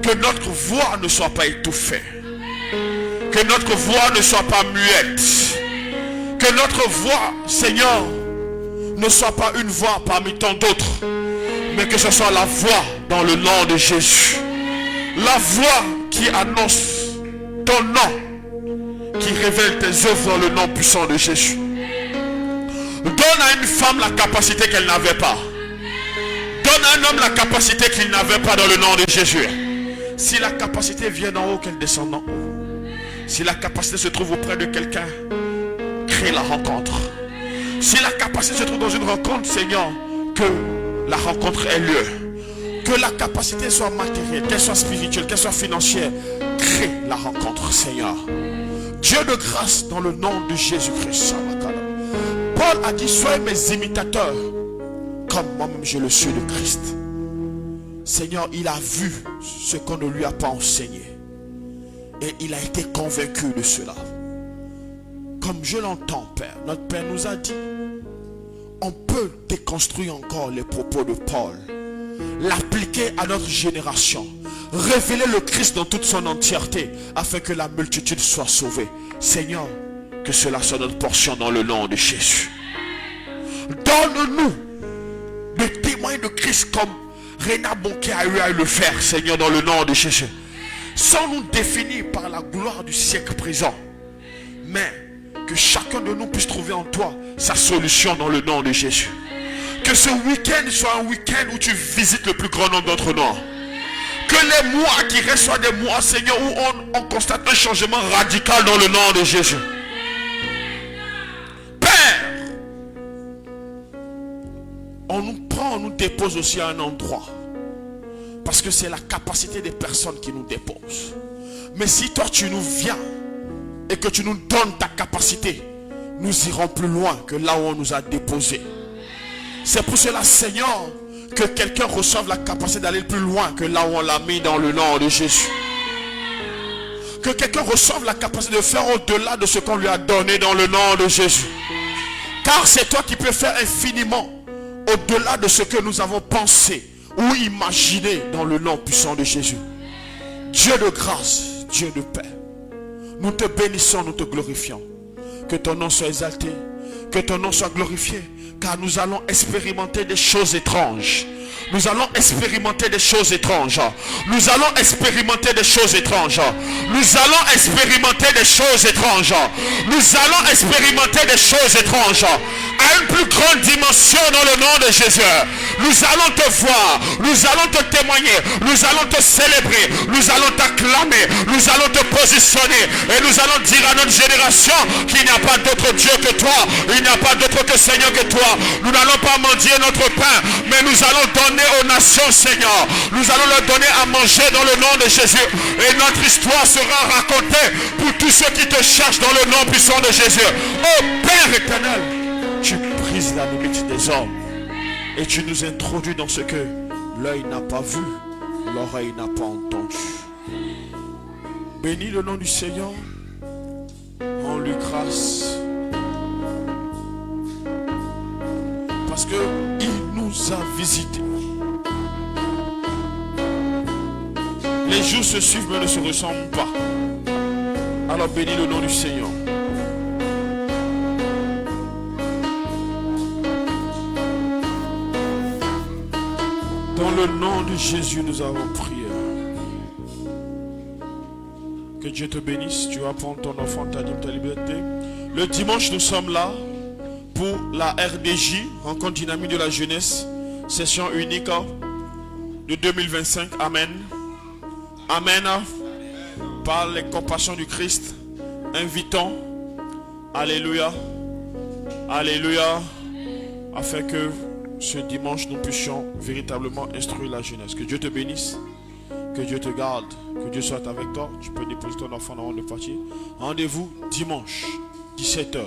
Que notre voix ne soit pas étouffée, que notre voix ne soit pas muette, que notre voix, Seigneur, ne soit pas une voix parmi tant d'autres, mais que ce soit la voix dans le nom de Jésus. La voix qui annonce ton nom, qui révèle tes œuvres dans le nom puissant de Jésus. Donne à une femme la capacité qu'elle n'avait pas. Donne à un homme la capacité qu'il n'avait pas dans le nom de Jésus. Si la capacité vient d'en haut, qu'elle descende en haut. Si la capacité se trouve auprès de quelqu'un, crée la rencontre. Si la capacité se trouve dans une rencontre, Seigneur, que la rencontre ait lieu. Que la capacité soit matérielle, qu'elle soit spirituelle, qu'elle soit financière. Crée la rencontre, Seigneur. Dieu de grâce, dans le nom de Jésus-Christ. Paul a dit, soyez mes imitateurs, comme moi-même je le suis de Christ. Seigneur, il a vu ce qu'on ne lui a pas enseigné. Et il a été convaincu de cela. Comme je l'entends, Père, notre Père nous a dit, on peut déconstruire encore les propos de Paul, l'appliquer à notre génération, révéler le Christ dans toute son entièreté, afin que la multitude soit sauvée. Seigneur, que cela soit notre portion dans le nom de Jésus. Donne-nous de témoins de Christ comme Réna Bonquet a eu à le faire, Seigneur, dans le nom de Jésus. Sans nous définir par la gloire du siècle présent, mais que chacun de nous puisse trouver en toi sa solution dans le nom de Jésus. Que ce week-end soit un week-end où tu visites le plus grand nombre d'entre nous. Que les mois qui restent soient des mois, Seigneur, où on constate un changement radical dans le nom de Jésus. Père, on nous prend, on nous dépose aussi à un endroit. Parce que c'est la capacité des personnes qui nous déposent. Mais si toi tu nous viens et que tu nous donnes ta capacité, nous irons plus loin que là où on nous a déposés. C'est pour cela, Seigneur, que quelqu'un reçoive la capacité d'aller plus loin que là où on l'a mis dans le nom de Jésus. Que quelqu'un reçoive la capacité de faire au-delà de ce qu'on lui a donné dans le nom de Jésus. Car c'est toi qui peux faire infiniment au-delà de ce que nous avons pensé ou imaginé dans le nom puissant de Jésus. Dieu de grâce, Dieu de paix, nous te bénissons, nous te glorifions. Que ton nom soit exalté, que ton nom soit glorifié, car nous allons expérimenter des choses étranges. Nous allons expérimenter des choses étranges. Nous allons expérimenter des choses étranges. Nous allons expérimenter des choses étranges. Nous allons expérimenter des choses étranges à une plus grande dimension dans le nom de Jésus. Nous allons te voir, nous allons te témoigner, nous allons te célébrer, nous allons t'acclamer, nous allons te positionner et nous allons dire à notre génération qu'il n'y a pas d'autre Dieu que toi, il n'y a pas d'autre que Seigneur que toi. Nous n'allons pas mendier notre pain, mais nous allons donner aux nations, Seigneur. Nous allons leur donner à manger dans le nom de Jésus et notre histoire sera racontée pour tous ceux qui te cherchent dans le nom puissant de Jésus. Oh Père éternel, tu brises la limite des hommes et tu nous introduis dans ce que l'œil n'a pas vu, l'oreille n'a pas entendu. Bénis le nom du Seigneur, rends-lui grâce, parce qu'il nous a visités. Les jours se suivent mais ne se ressemblent pas. Alors bénis le nom du Seigneur. Dans le nom de Jésus, nous avons prié. Que Dieu te bénisse. Tu vas prendre ton enfant, ta dîme, ta liberté. Le dimanche, nous sommes là pour la RDJ, Rencontre dynamique de la jeunesse, session unique de 2025. Amen. Amen. Par les compassions du Christ, invitons. Alléluia. Alléluia. Afin que ce dimanche, nous puissions véritablement instruire la jeunesse. Que Dieu te bénisse. Que Dieu te garde. Que Dieu soit avec toi. Tu peux déposer ton enfant avant de partir. Rendez-vous dimanche, 17h.